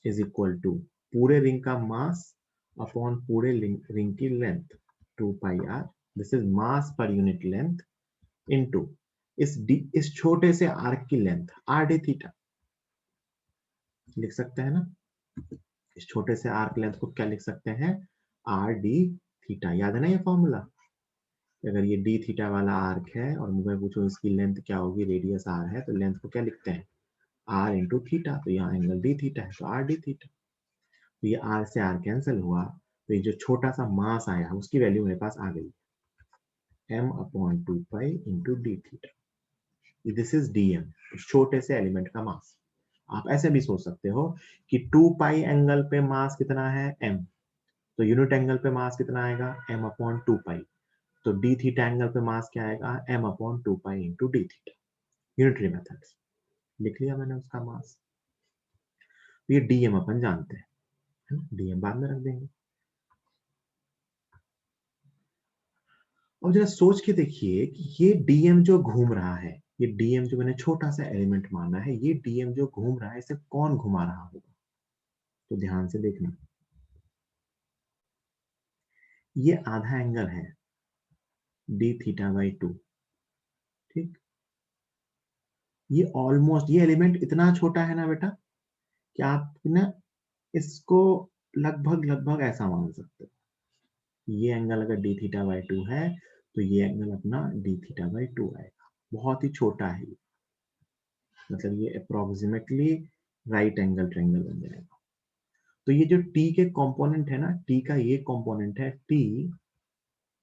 इज इक्वल टू पूरे रिंग का मास अपॉन पूरे रिंग की length 2 pi r, this is mass पर यूनिट लेंथ, इनटू इस छोटे से आर्क की लेंथ r d थीटा लिख सकते हैं ना। इस छोटे से आर्क लेंथ को क्या लिख सकते हैं, r d थीटा, याद है ना ये फॉर्मूला। अगर ये d थीटा वाला आर्क है और मैं पूछूं इसकी लेंथ क्या होगी, रेडियस r है, तो लेंथ को क्या लिखते हैं, r इंटू थीटा, तो यहाँ एंगल d थीटा है तो r d थीटा। तो ये r से r कैंसिल हुआ, तो ये जो छोटा सा मास आया उसकी वैल्यू मेरे पास आ गई, m upon 2 pi into D theta. This is dm, छोटे से एलिमेंट का मास। आप ऐसे भी सोच सकते हो कि 2 पाई एंगल पे मास कितना है m, तो यूनिट एंगल पे मास कितना आएगा m अपॉन 2 पाई, तो d थीटा एंगल पे मास क्या आएगा m upon 2 pi into D theta. Unitary method लिख लिया मैंने उसका मास। तो ये dm अपन जानते हैं, dm बाद में रख देंगे। अब जरा सोच के देखिए कि ये dm जो घूम रहा है, ये dm जो मैंने छोटा सा एलिमेंट माना है, ये dm जो घूम रहा है इसे कौन घुमा रहा होगा, तो ध्यान से देखना। ये आधा एंगल है d थीटा बाई 2, ठीक। ये ऑलमोस्ट, ये एलिमेंट इतना छोटा है ना बेटा कि आप ना इसको लगभग लगभग ऐसा मान सकते हो। ये एंगल अगर d थीटा बाई 2 है तो ये एंगल अपना d थीटा बाई 2 आएगा, बहुत ही छोटा है ये, मतलब ये अप्रोक्सीमेटली राइट एंगल ट्रायंगल बन जाएगा। तो ये जो t के कंपोनेंट है ना, t का ये कंपोनेंट है t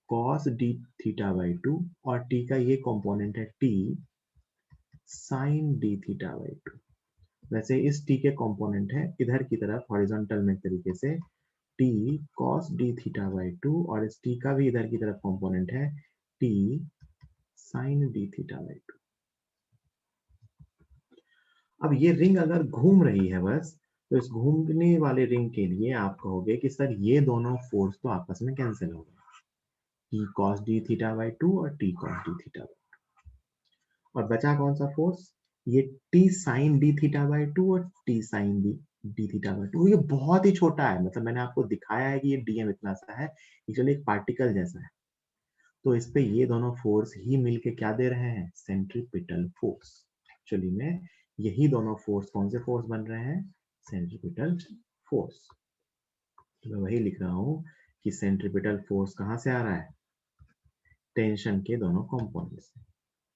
cos d theta by 2 और t का ये कंपोनेंट है t sin d theta by 2। वैसे इस t के कंपोनेंट है इधर की तरफ हॉरिजॉन्टल में तरीके से t cos d theta by 2 और इस t का भी इधर की तरफ कंपोनेंट है t sin d theta by 2। अब ये रिंग अगर घूम रही है बस, तो इस घूमने वाले रिंग के लिए आप कहोगे कि सर ये दोनों फोर्स तो आपस में कैंसिल हो गए, t cos d theta by 2 और t cos d थीटा, और बचा कौन सा फोर्स, ये t sin d theta by 2 और t sin d theta by 2। ये बहुत ही छोटा है, मतलब मैंने आपको दिखाया है कि ये dm इतना सा है, एक्चुअली एक पार्टिकल जैसा है। तो इस पे ये दोनों फोर्स ही मिलके क्या दे रहे हैं, सेंट्रीपिटल फोर्स। एक्चुअली में यही दोनों फोर्स कौन से फोर्स बन रहे हैं, सेंट्रीपिटल फोर्स। तो मैं वही लिख रहा हूँ कि सेंट्रीपिटल फोर्स कहाँ से आ रहा है, टेंशन के दोनों कंपोनेंट्स से।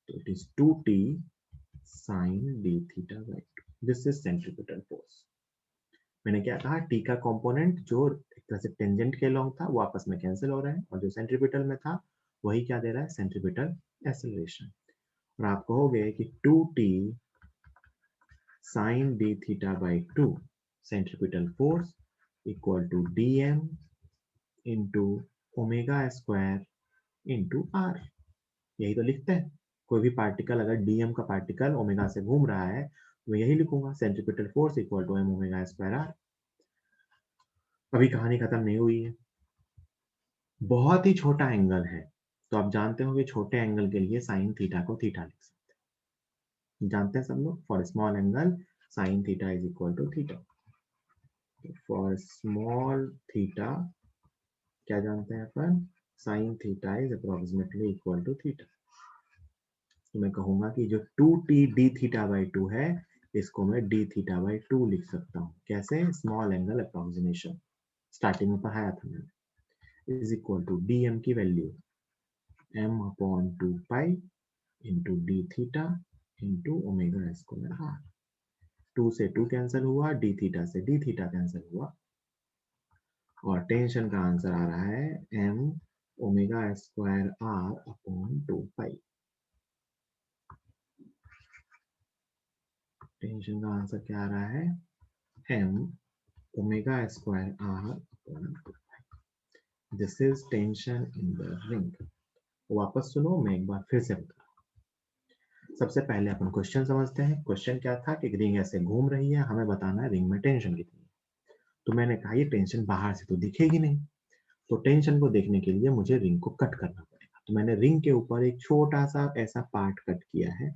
तो it is 2t sin d theta by 2, this is centripetal force. मैंने क्या कहा, t का कंपोनेंट जो एक तरह से टेंजेंट के लॉन्ग था वो आपस में कैंसिल हो रहा है, और जो सेंट्रीपिटल में था वही क्या दे रहा है, सेंट्रीपिटल एक्सेलरेशन। और आप कहोगे कि 2t sin d theta by 2 centripetal force equal to dm into omega square into r। यही तो लिखते हैं, कोई भी पार्टिकल अगर dm का पार्टिकल ओमेगा से घूम रहा है तो यही लिखूंगा, centripetal force equal to m omega square r। अभी कहानी खत्म नहीं हुई है, बहुत ही छोटा एंगल है, तो आप जानते हो कि छोटे एंगल के लिए साइन थीटा को थीटा लिख सकते हैं, जानते हैं सब लोग, for small angle sine theta is equal to theta. For small theta क्या जानते हैं अपन, sine theta is approximately equal to theta. तो मैं कहूंगा कि जो 2t d थीटा बाई 2 है इसको मैं d थीटा बाई 2 लिख सकता हूँ, कैसे, स्मॉल एंगल अप्रोक्सीमेशन, स्टार्टिंग में पढ़ाया था मैंने, इज इक्वल टू dm की वैल्यू m upon 2 pi into D theta into omega square R. 2 से 2 कैंसिल हुआ, डी थीटा से डी थीटा कैंसिल हुआ, और टेंशन का आंसर आ रहा है m omega square R upon 2 pi. Tension का आंसर क्या आ रहा है, m omega square R upon 2पाई। This is tension in the ring. वापस सुनो, मैं एक बार फिर से बता। सबसे पहले अपन क्वेश्चन समझते हैं। क्वेश्चन क्या था कि रिंग ऐसे घूम रही है, हमें बताना है रिंग में टेंशन कितनी है। तो मैंने कहा ये टेंशन बाहर से तो दिखेगी नहीं, तो टेंशन को देखने के लिए मुझे रिंग को कट करना पड़ेगा। तो मैंने रिंग के ऊपर एक छोटा सा ऐसा पार्ट कट किया है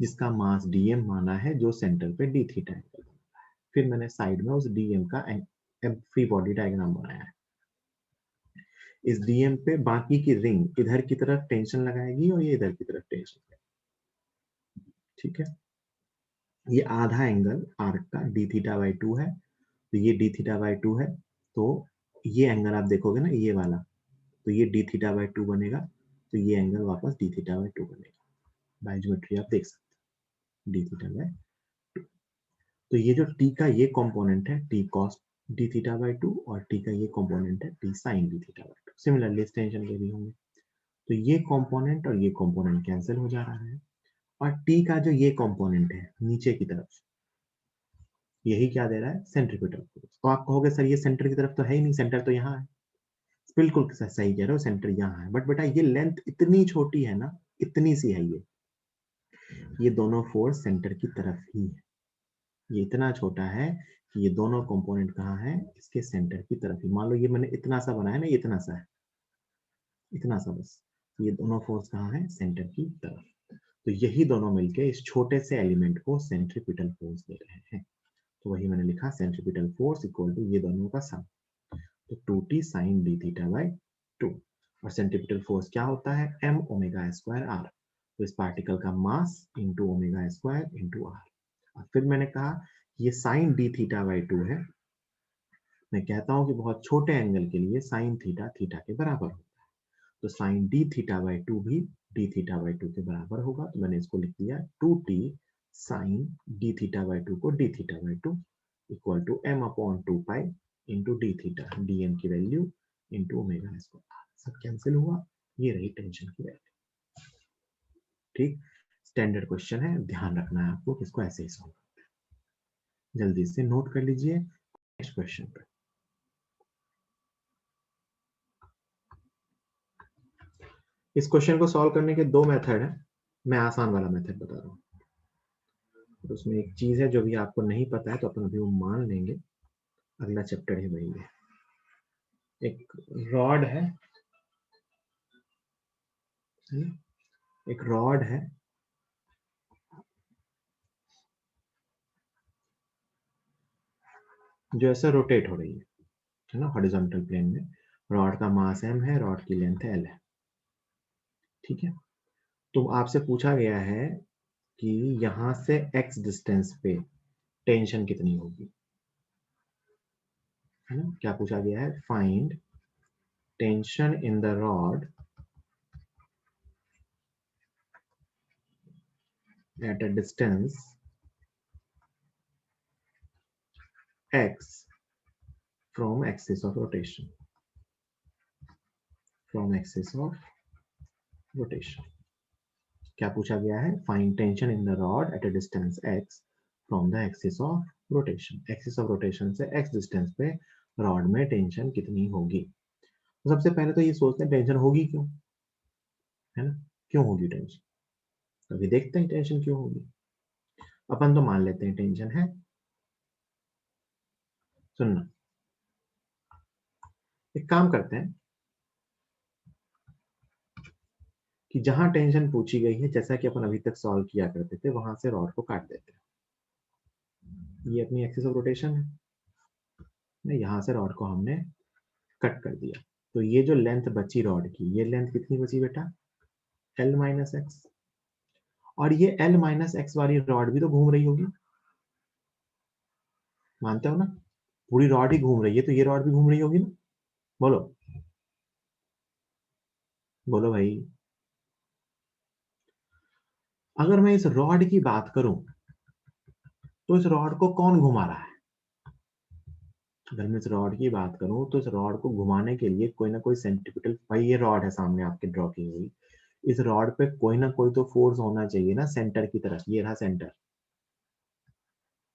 जिसका मास dm माना है, जो सेंटर पे d थीटा एंगल बनता है। फिर मैंने साइड में उस dm का फ्री बॉडी डायग्राम बनाया है। इस dm पे बाकी की रिंग इधर की तरफ टेंशन लगाएगी और ये इधर की तरफ टेंशन लगाएगी। ठीक है, ये आधा एंगल आर्क का d थीटा बाई 2 है, तो ये d थीटा बाई 2 है। तो ये एंगल आप देखोगे ना, ये वाला, तो ये d थीटा बाई 2 बनेगा, तो ये एंगल वापस d थीटा बाई 2 बनेगा। बाय ज्योमेट्री आप देख सकते हैं d थीटा बाई 2। तो ये जो t का ये कंपोनेंट है t cos d theta by 2, और t का ये कंपोनेंट है t sin d theta by 2। Similarly इस टेंशन के भी होंगे, तो ये कंपोनेंट और ये कंपोनेंट कैंसिल हो जा रहा है, और t का जो ये कंपोनेंट है नीचे की तरफ, यही क्या दे रहा है, सेंट्रीपिटल फोर्स। तो आप कहोगे सर ये सेंटर की तरफ तो है ही नहीं, सेंटर तो यहाँ है। बिल्कुल सही कह रहे हो, सेंटर यहाँ है, बट बेटा ये लेंथ इतनी छोटी है ना, इतनी सी है ये दोनों फोर्स सेंटर की तरफ ही है। ये इतना छोटा है कि ये दोनों कंपोनेंट कहाँ है, इसके सेंटर की तरफ ही। मान लो ये मैंने इतना सा बनाया ना, ये इतना सा है, इतना सा बस। ये दोनों फोर्स कहाँ है, सेंटर की तरफ। तो यही दोनों मिलके इस छोटे से एलिमेंट को सेंट्रीपिटल फोर्स दे रहे हैं। तो वही मैंने लिखा, सेंट्रीपिटल फोर्स इक्वल टू ये दोनों का सम, तो 2t sin d theta by 2। और सेंट्रीपिटल फोर्स क्या होता है, m ओमेगा स्क्वायर आर। तो इस पार्टिकल का mass into omega square into R. और फिर मैंने कहा ये साइन डी थीटा बाई 2 है। मैं कहता हूं कि बहुत छोटे एंगल के लिए साइन थीटा थीटा के बराबर होता है, तो साइन डी थीटा बाई 2 भी डी थीटा बाई 2 के बराबर होगा। तो मैंने इसको लिख दिया 2t sign D theta by 2 को D theta by 2 equal to m upon 2 pi into D theta, D M की वैल्यू इंटू ओमेगा स्क्वायर। सब कैंसिल हुआ, ये रही टेंशन की वैल्यू। ठीक, स्टैंडर्ड क्वेश्चन है, ध्यान रखना है आपको कि इसको ऐसे ही सॉल्व करना है। जल्दी से नोट कर लीजिए नेक्स्ट क्वेश्चन पे। इस क्वेश्चन को सॉल्व करने के दो मेथड है, मैं आसान वाला मेथड बता रहा हूँ। तो उसमें एक चीज है जो भी आपको नहीं पता है, तो अपन अभी वो मान लेंगे, अगला चैप्टर ही वही है। एक रॉड है, एक रॉड है, जो ऐसा रोटेट हो रही है ना, हॉरिजॉन्टल प्लेन में। रॉड का मास m है, रॉड की लेंथ l है। ठीक है, तो आपसे पूछा गया है कि यहां से x डिस्टेंस पे टेंशन कितनी होगी, है ना। क्या पूछा गया है, find tension in the rod at a distance x from axis of rotation, from axis of rotation। क्या पूछा गया है, find tension in the rod at a distance x from the axis of rotation. Axis of rotation से x distance पे rod में tension कितनी होगी। तो सबसे पहले तो ये सोचते हैं टेंशन होगी क्यों, है ना, क्यों होगी टेंशन। अभी देखते हैं टेंशन क्यों होगी। अपन तो मान लेते हैं टेंशन है। सुनना, एक काम करते हैं कि जहां टेंशन पूछी गई है, जैसा कि अपन अभी तक सॉल्व किया करते थे, वहां से रॉड को काट देते हैं। ये अपनी एक्सिस ऑफ रोटेशन है, यहां से रॉड को हमने कट कर दिया। तो ये जो लेंथ बची रॉड की, ये लेंथ कितनी बची बेटा, L माइनस एक्स। और ये L माइनस एक्स वाली रॉड भी तो घूम रही होगी, मानते हो ना, पूरी रॉड ही घूम रही है, तो ये रॉड भी घूम रही होगी ना। बोलो बोलो भाई। अगर मैं इस रॉड की बात करूं तो इस रॉड को कौन घुमा रहा है? अगर मैं इस रॉड की बात करूं तो इस रॉड को घुमाने के लिए कोई ना कोई सेंट्रीपिटल, भाई ये रॉड है सामने आपके ड्रॉ की हुई, इस रॉड पे कोई ना कोई तो फोर्स होना चाहिए ना सेंटर की तरफ, ये रहा सेंटर,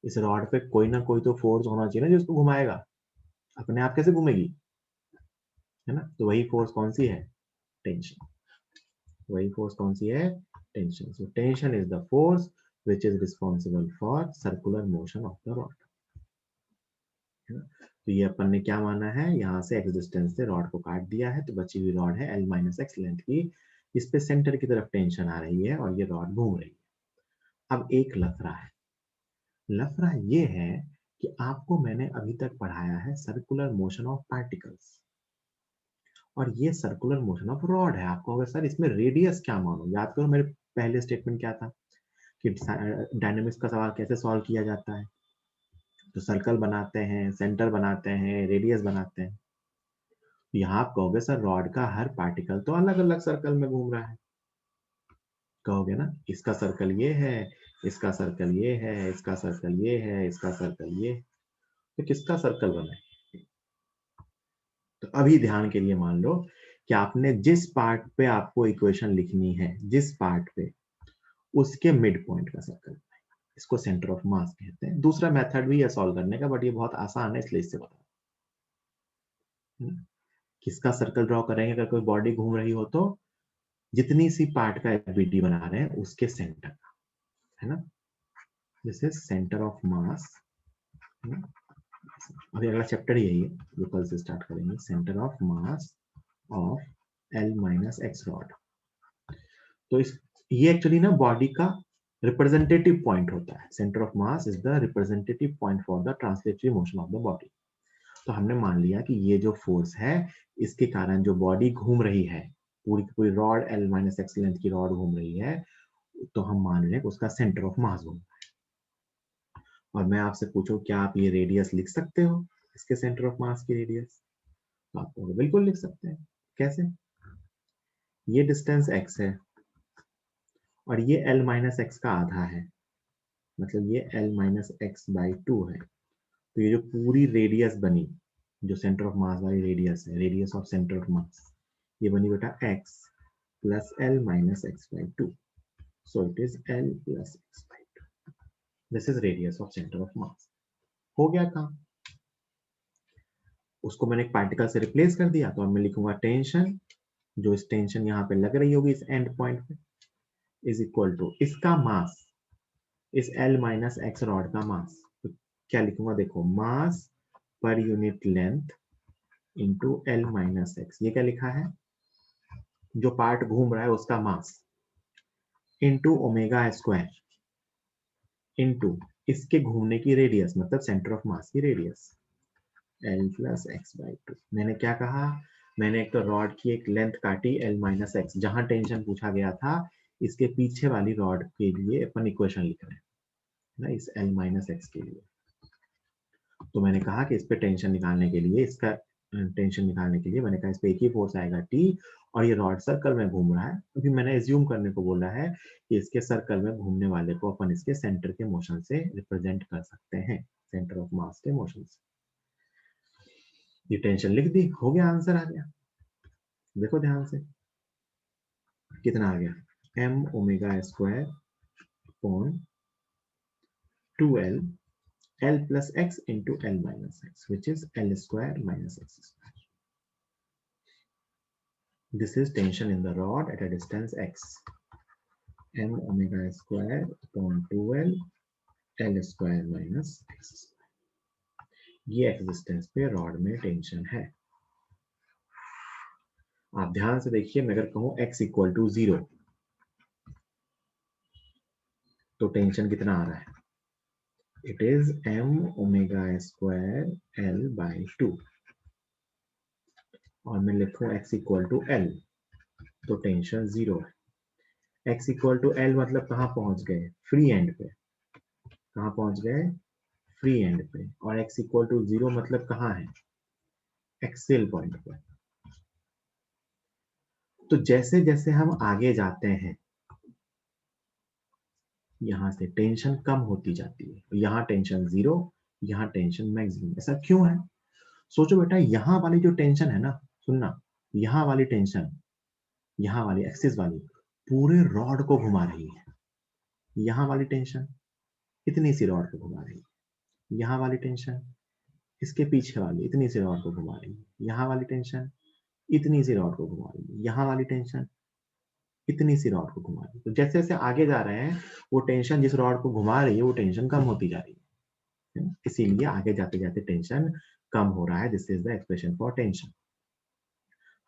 इस रॉड पे कोई ना कोई तो फोर्स होना चाहिए ना जो इसको घुमाएगा, अपने आप कैसे घूमेगी, है ना? तो वही फोर्स कौन सी है? टेंशन। वही फोर्स कौन सी है? Tension. So tension is the force which is responsible for circular motion of the rod, है ना? तो ये अपन ने क्या माना है, यहाँ से एक्स डिस्टेंस से रॉड को काट दिया है, तो बची हुई रॉड है L माइनस एक्स लेंथ की, इस पे सेंटर की तरफ टेंशन आ रही है और ये रॉड घूम रही है। अब एक लफड़ा है, लफड़ा ये है कि आपको मैंने अभी तक पढ़ाया है सर्कुलर मोशन ऑफ पार्टिकल्स, और ये सर्कुलर मोशन ऑफ रॉड है। आपको अगर सर इसमें रेडियस क्या मानो, याद करो मेरे पहले स्टेटमेंट क्या था कि डायनेमिक्स का सवाल कैसे सॉल्व किया जाता है, तो सर्कल बनाते हैं, सेंटर बनाते हैं, रेडियस बनाते हैं। यहाँ आप कहोगे सर रॉड का हर पार्टिकल तो अलग अलग सर्कल में घूम रहा है, कहोगे ना, इसका सर्कल ये है, इसका सर्कल ये है, इसका सर्कल ये है, इसका सर्कल ये है। तो किसका सर्कल बना है? तो अभी ध्यान के लिए मान लो कि आपने जिस पार्ट पे आपको इक्वेशन लिखनी है, जिस पार्ट पे, उसके मिड पॉइंट का सर्कल, इसको सेंटर ऑफ मास कहते हैं। दूसरा मेथड भी है सॉल्व करने का, बट ये बहुत आसान है इसलिए इससे बता, किसका सर्कल ड्रॉ करेंगे अगर कोई बॉडी घूम रही हो तो, जितनी सी पार्ट का बीडी बना रहे हैं उसके सेंटर का, है ना? This is centre of mass. अभी अगला चैप्टर यही है जो कल से स्टार्ट करेंगे, centre of mass of L minus x rod. तो इस, ये एक्चुअली ना बॉडी का रिप्रेजेंटेटिव पॉइंट होता है। Centre of mass is the representative point for the translatory motion of the body. तो हमने मान लिया कि ये जो फोर्स है, इसके कारण जो बॉडी घूम रही है, पूरी की पूरी rod L minus x length की रॉड घूम रही है, तो हम मान रहे हैं कि उसका सेंटर ऑफ मास घूम रहा है। और मैं आपसे पूछूं क्या आप ये रेडियस लिख सकते हो, इसके सेंटर ऑफ मास की रेडियस? तो आप कहोगे बिल्कुल लिख सकते हैं। कैसे? ये डिस्टेंस x है और ये l माइनस एक्स का आधा है, मतलब ये l माइनस एक्स बाई 2 है। तो ये जो पूरी रेडियस बनी, जो सेंटर ऑफ मास वाली रेडियस है, radius of centre of mass, ये बनी बेटा x plus l minus x by 2। So it is l plus x by 2। This is radius of centre of mass. हो गया काम। उसको मैंने एक पार्टिकल से रिप्लेस कर दिया, तो अब मैं लिखूंगा टेंशन, जो इस टेंशन यहाँ पे लग रही होगी इस एंड पॉइंट पे, इज इक्वल टू इसका मास, इस L माइनस एक्स रॉड का मास। तो क्या लिखूंगा, देखो, मास पर unit length into L minus X, ये क्या लिखा है, जो पार्ट घूम रहा है उसका मास, इंटू ओमेगा स्क्वायर इंटू इसके घूमने की रेडियस, मतलब सेंटर ऑफ मास की radius, L plus x by 2। मैंने क्या कहा, मैंने एक तो रॉड की एक लेंथ काटी L माइनस एक्स, जहां टेंशन पूछा गया था, इसके पीछे वाली रॉड के लिए अपन इक्वेशन लिख रहे हैं ना, इस L माइनस एक्स के लिए। तो मैंने कहा कि इस पे टेंशन निकालने के लिए, इसका टेंशन निकालने के लिए मैंने कहा इस पे एक ही फोर्स आएगा T, और ये रॉड सर्कल में घूम रहा है। अभी मैंने एज्यूम करने को बोला है कि इसके सर्कल में घूमने वाले को अपन इसके सेंटर के मोशन से रिप्रेजेंट कर सकते हैं, सेंटर ऑफ मास के मोशन से। ये टेंशन लिख दी, हो गया, आंसर आ गया। देखो ध्यान से कितना आ गया, m omega square upon 2l l plus x into l minus x, which is l square minus x square. This is tension in the rod at a distance x. M omega square upon 2l l square minus x square. ये x distance पे rod में tension है। आप ध्यान से देखिए, मैं अगर कहूं x इक्वल टू 0, तो टेंशन कितना आ रहा है, it is m omega square l by 2। और मैं लिखूं x इक्वल टू l, तो टेंशन 0 है। x इक्वल टू l मतलब कहां पहुंच गए, फ्री एंड पे। कहां पहुंच गए, फ्री एंड पे। और x इक्वल टू 0 मतलब कहां है, एक्सियल पॉइंट पे। तो जैसे जैसे हम आगे जाते हैं, यहाँ से टेंशन कम होती जाती है, यहाँ टेंशन 0, यहाँ टेंशन मैक्सिमम। ऐसा क्यों है? सोचो बेटा, यहाँ वाली जो टेंशन है ना, सुनना, यहाँ वाली टेंशन, यहाँ वाली एक्सिस वाली पूरे रॉड को घुमा रही है। यहाँ वाली टेंशन इतनी सी रॉड को घुमा रही है, यहाँ वाली टेंशन इसके पीछे वाली इतनी सी रॉड को घुमा रही है, यहाँ वाली टेंशन इतनी सी रॉड को घुमा रही है, यहाँ वाली टेंशन इतनी सी रॉड को घुमा रही है। तो जैसे जैसे आगे जा रहे हैं, वो टेंशन जिस रॉड को घुमा रही है वो टेंशन कम होती जा रही है ना? इसीलिए आगे जाते जाते टेंशन कम हो रहा है। This is the expression for tension.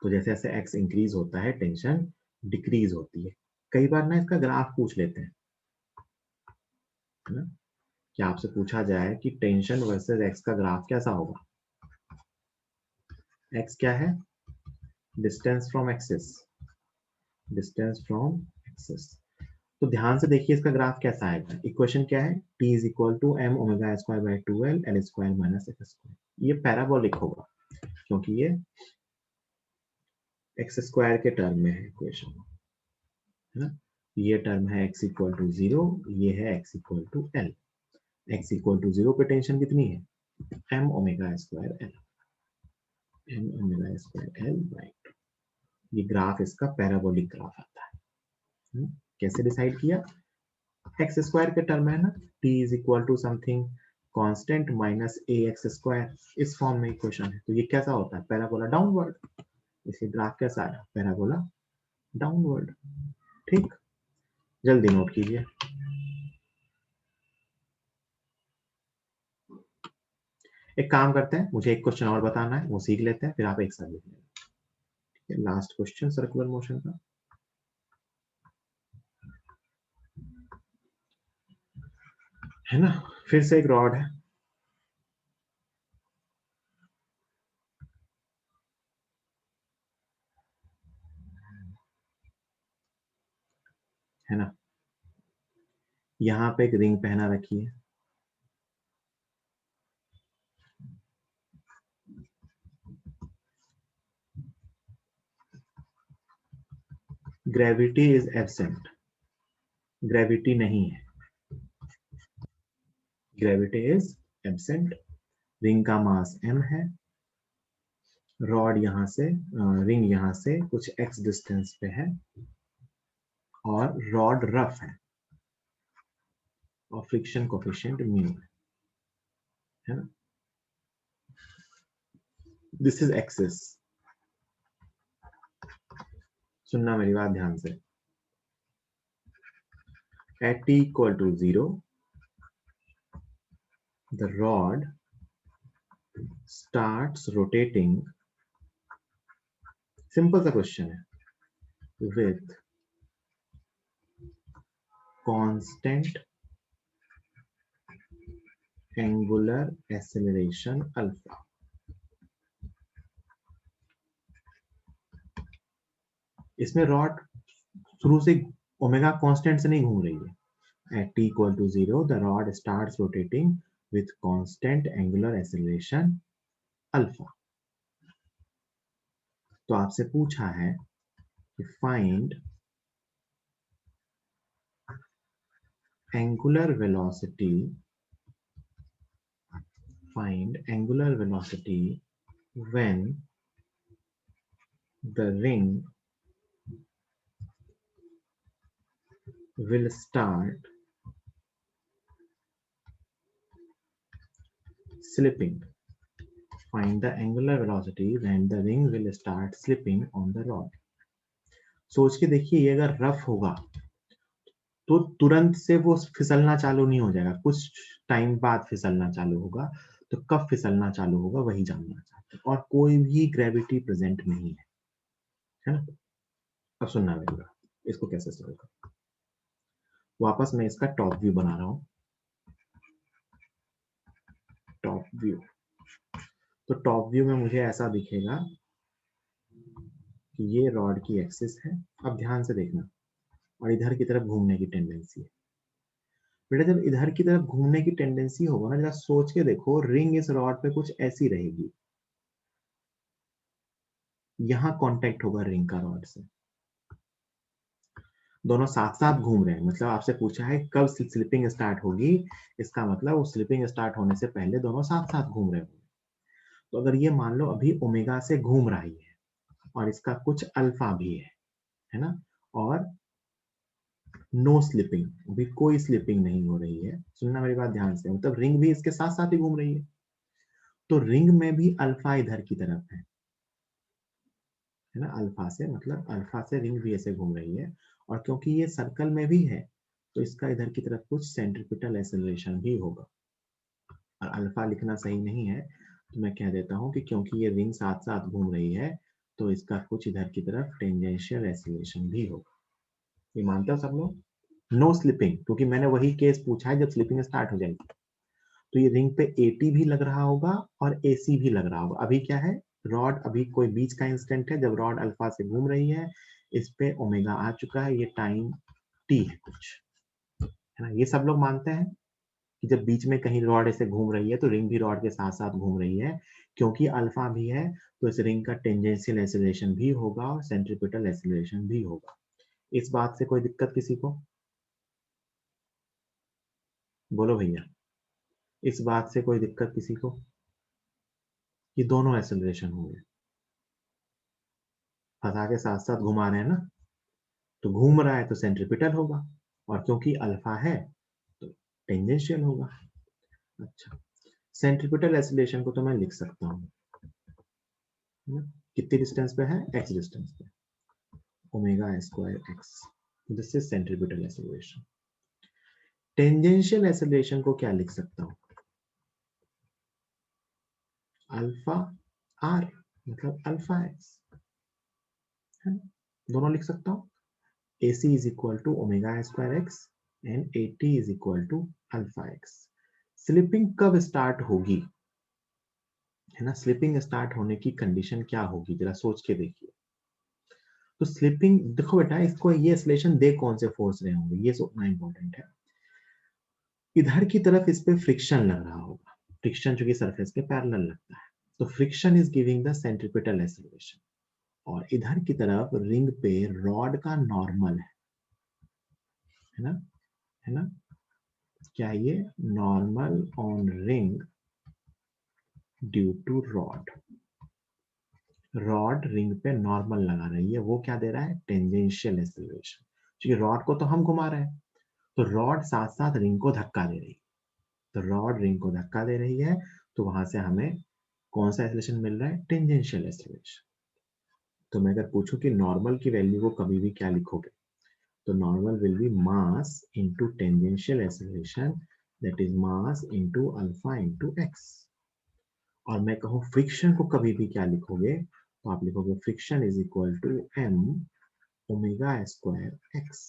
तो जैसे जैसे एक्स इंक्रीज होता है, टेंशन डिक्रीज होती है। कई बार ना इसका ग्राफ पूछ लेते हैं, है ना? कि आपसे पूछा जाए कि टेंशन वर्सेस एक्स का ग्राफ कैसा होगा। एक्स क्या है? Distance from axis, distance from axis. तो ध्यान से देखिए इसका ग्राफ कैसा आएगा। इक्वेशन क्या है? t is equal to M omega square by 2l L square minus X square. ये पैराबोलिक होगा क्योंकि ये एक्स स्क्वायर के टर्म में है इक्वेशन, है ना? ये टर्म है x इक्वल टू 0, ये है x equal to l। x equal to 0 पे टेंशन कितनी है? m omega square l, m omega square l by 2। ये ग्राफ इसका पैराबोलिक ग्राफ आता है। कैसे डिसाइड किया? एक्स स्क्वायर के टर्म है ना, t is equal to something constant minus A X square, इस फॉर्म में इक्वेशन है। तो ये कैसा होता है? Parabola downward. इसलिए ग्राफ कैसा आया? Parabola downward. ठीक, जल्दी नोट कीजिए। एक काम करते हैं, मुझे एक क्वेश्चन और बताना है, वो सीख लेते हैं, फिर आप एक साथ लिख लेंगे। लास्ट क्वेश्चन सर्कुलर मोशन का है ना। फिर से एक रॉड है ना। यहाँ पे एक रिंग पहना रखी है, ग्रेविटी इज एब्सेंट, ग्रेविटी नहीं है, ग्रेविटी इज एब्सेंट। रिंग का मास m है, रॉड यहाँ से, रिंग यहाँ से कुछ x डिस्टेंस पे है, और रॉड रफ है और फ्रिक्शन कोफिशिएंट म्यू है ना। This is axis. सुनना मेरी बात ध्यान से। At t equal to 0 the rod starts rotating, simple सा क्वेश्चन है, with constant angular acceleration alpha। इसमें रॉड शुरू से ओमेगा कांस्टेंट से नहीं घूम रही है। at t equal to 0 the rod starts rotating with constant angular acceleration alpha। तो आपसे पूछा है कि find angular velocity, find angular velocity when the ring will start slipping, find the angular velocity when the ring will start slipping on the rod। सोच के देखिए, ये अगर रफ होगा तो तुरंत से वो फिसलना चालू नहीं हो जाएगा, कुछ टाइम बाद फिसलना चालू होगा। तो कब फिसलना चालू होगा वही जानना चाहते हैं, और कोई भी ग्रेविटी प्रेजेंट नहीं है ना। अब सुनना मेरी बात, इसको कैसे सॉल्व कर। वापस मैं इसका टॉप व्यू बना रहा हूँ, टॉप व्यू। तो टॉप व्यू में मुझे ऐसा दिखेगा कि ये रॉड की एक्सिस है। अब ध्यान से देखना, और इधर की तरफ घूमने की टेंडेंसी है। बेटा जब इधर की तरफ घूमने की टेंडेंसी होगा ना, जरा सोच के देखो, रिंग इस रॉड पे कुछ ऐसी रहेगी, यहां कांटेक्ट होगा रिंग का रॉड से। दोनों साथ साथ घूम रहे हैं, मतलब आपसे पूछा है कब स्लिपिंग स्टार्ट होगी, इसका मतलब वो स्लिपिंग स्टार्ट होने से पहले दोनों साथ साथ घूम रहे होंगे। तो अगर ये मान लो अभी ओमेगा से घूम रही है और इसका कुछ अल्फा भी है ना, और नो स्लिपिंग, अभी कोई स्लिपिंग नहीं हो रही है, सुनना मेरी बात ध्यान से, मतलब रिंग भी इसके साथ साथ ही घूम रही है, तो रिंग में भी अल्फा इधर की तरफ है ना, अल्फा से, मतलब अल्फा से रिंग भी ऐसे घूम रही है, और क्योंकि ये सर्कल में भी है तो इसका इधर की तरफ कुछ सेंट्रीपिटल एक्सेलरेशन भी होगा। और अल्फा लिखना सही नहीं है तो मैं कह देता हूं कि क्योंकि ये रिंग साथ साथ घूम रही है तो इसका कुछ इधर की तरफ टेंजेंशियल एक्सेलरेशन भी होगा। ये मानते हो सब लोग? नो स्लिपिंग, क्योंकि मैंने वही केस पूछा है जब स्लिपिंग स्टार्ट हो जाएगी, तो ये रिंग पे एटी भी लग रहा होगा और एसी भी लग रहा होगा। अभी क्या है, रॉड अभी कोई बीच का इंस्टेंट है जब रॉड अल्फा से घूम रही है, इस पे ओमेगा आ चुका है, ये टाइम टी है कुछ, है ना। ये सब लोग मानते हैं कि जब बीच में कहीं रॉड ऐसे घूम रही है तो रिंग भी रॉड के साथ साथ घूम रही है, क्योंकि अल्फा भी है तो इस रिंग का टेंजेंशियल एक्सेलरेशन भी होगा और सेंट्रीपिटल एक्सेलरेशन भी होगा। इस बात से कोई दिक्कत किसी को? बोलो भैया, इस बात से कोई दिक्कत किसी को? ये दोनों एक्सेलरेशन होंगे, फंसा के साथ साथ घुमा रहे हैं ना, तो घूम रहा है तो सेंट्रीपिटल होगा, और क्योंकि अल्फा है तो टेंजेंशियल होगा। अच्छा, सेंट्रीपिटल एक्सेलरेशन को तो मैं लिख सकता हूँ, कितनी डिस्टेंस पे है, एक्स डिस्टेंस पे, omega square x, this is centripetal acceleration. Tangential acceleration को क्या लिख सकता हूँ, अल्फा आर, मतलब अल्फा एक्स, है ना, दोनों लिख सकता हूँ। AC is equal to omega square x and AT is equal to alpha x। Slipping कब स्टार्ट होगी, है ना, स्लिपिंग स्टार्ट होने की कंडीशन क्या होगी, जरा सोच के देखिए। तो स्लिपिंग देखो बेटा, इसको ये एक्सेलरेशन दे कौन से फोर्स रहे होंगे, ये सोचना इंपॉर्टेंट है। इधर की तरफ इस पे फ्रिक्शन लग रहा होगा, फ्रिक्शन जो कि सरफेस के पैरेलल लगता है, तो friction is giving the centripetal acceleration. और इधर की तरफ रिंग पे रॉड का नॉर्मल है ना, है ना, क्या ये normal on ring due to rod, rod ring पे नॉर्मल लगा रही है, वो क्या दे रहा है, टेंजेंशियल एक्सेलरेशन, क्योंकि रॉड को तो हम घुमा रहे हैं, तो रॉड साथ साथ रिंग को धक्का दे रही है, तो रॉड रिंग को धक्का दे रही है, तो वहां से हमें कौन सा एक्सेलरेशन मिल रहा है, टेंजेंशियल एक्सेलरेशन। तो मैं अगर पूछूं कि नॉर्मल की वैल्यू को कभी भी क्या लिखोगे, तो normal will be mass into tangential acceleration, that is mass into alpha into x. और मैं कहूँ फ्रिक्शन को कभी भी क्या लिखोगे, तो आप लिखोगे friction is equal to M omega square X.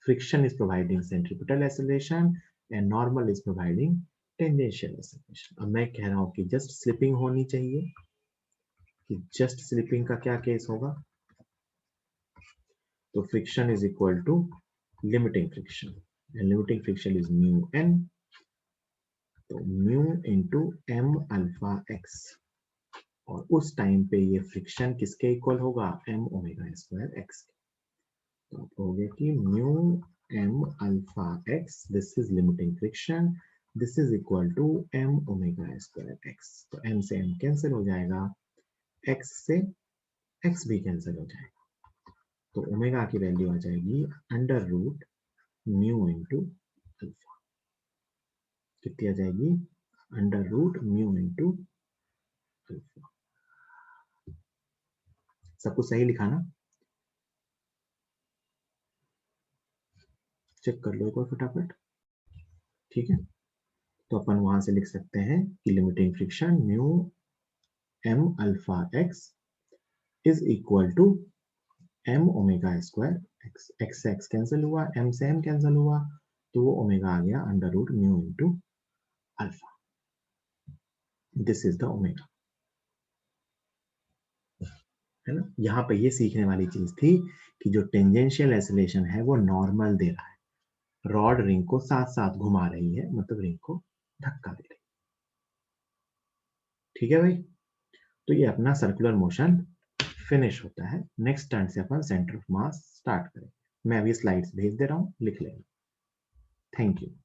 Friction is providing centripetal acceleration and normal is providing tangential acceleration. अब मैं कह रहा हूँ कि जस्ट स्लिपिंग होनी चाहिए, कि जस्ट स्लिपिंग का क्या केस होगा, तो friction is equal to limiting friction, and limiting friction is mu N, तो mu into M alpha X, और उस टाइम पे ये फ्रिक्शन किसके इक्वल होगा, एम ओमेगा स्क्वायर एक्स के। तो आप कहोगे कि mu M alpha X, this is limiting friction, this is equal to M omega square X, तो एम से एम कैंसिल हो जाएगा, एक्स से एक्स भी कैंसिल हो जाएगा, तो ओमेगा की वैल्यू आ जाएगी under root mu into alpha, कितनी आ जाएगी, under root mu into alpha. सब कुछ सही लिखा ना, चेक कर लो एक बार फटाफट, ठीक है। तो अपन वहां से लिख सकते हैं कि limiting friction mu M alpha X is equal to M omega square X, X से एक्स कैंसिल हुआ, एम से एम कैंसिल हुआ, तो वो ओमेगा आ गया under root mu into alpha, this is the omega, है ना। यहाँ पे ये सीखने वाली चीज थी कि जो टेंजेंशियल एक्सेलरेशन है वो नॉर्मल दे रहा है, रॉड रिंग को साथ साथ घुमा रही है, मतलब रिंग को धक्का दे रही है, ठीक है भाई। तो ये अपना सर्कुलर मोशन फिनिश होता है। नेक्स्ट टर्न से अपन सेंटर ऑफ मास स्टार्ट करेंगे। मैं अभी स्लाइड्स भेज दे रहा हूं, लिख लेना। Thank you.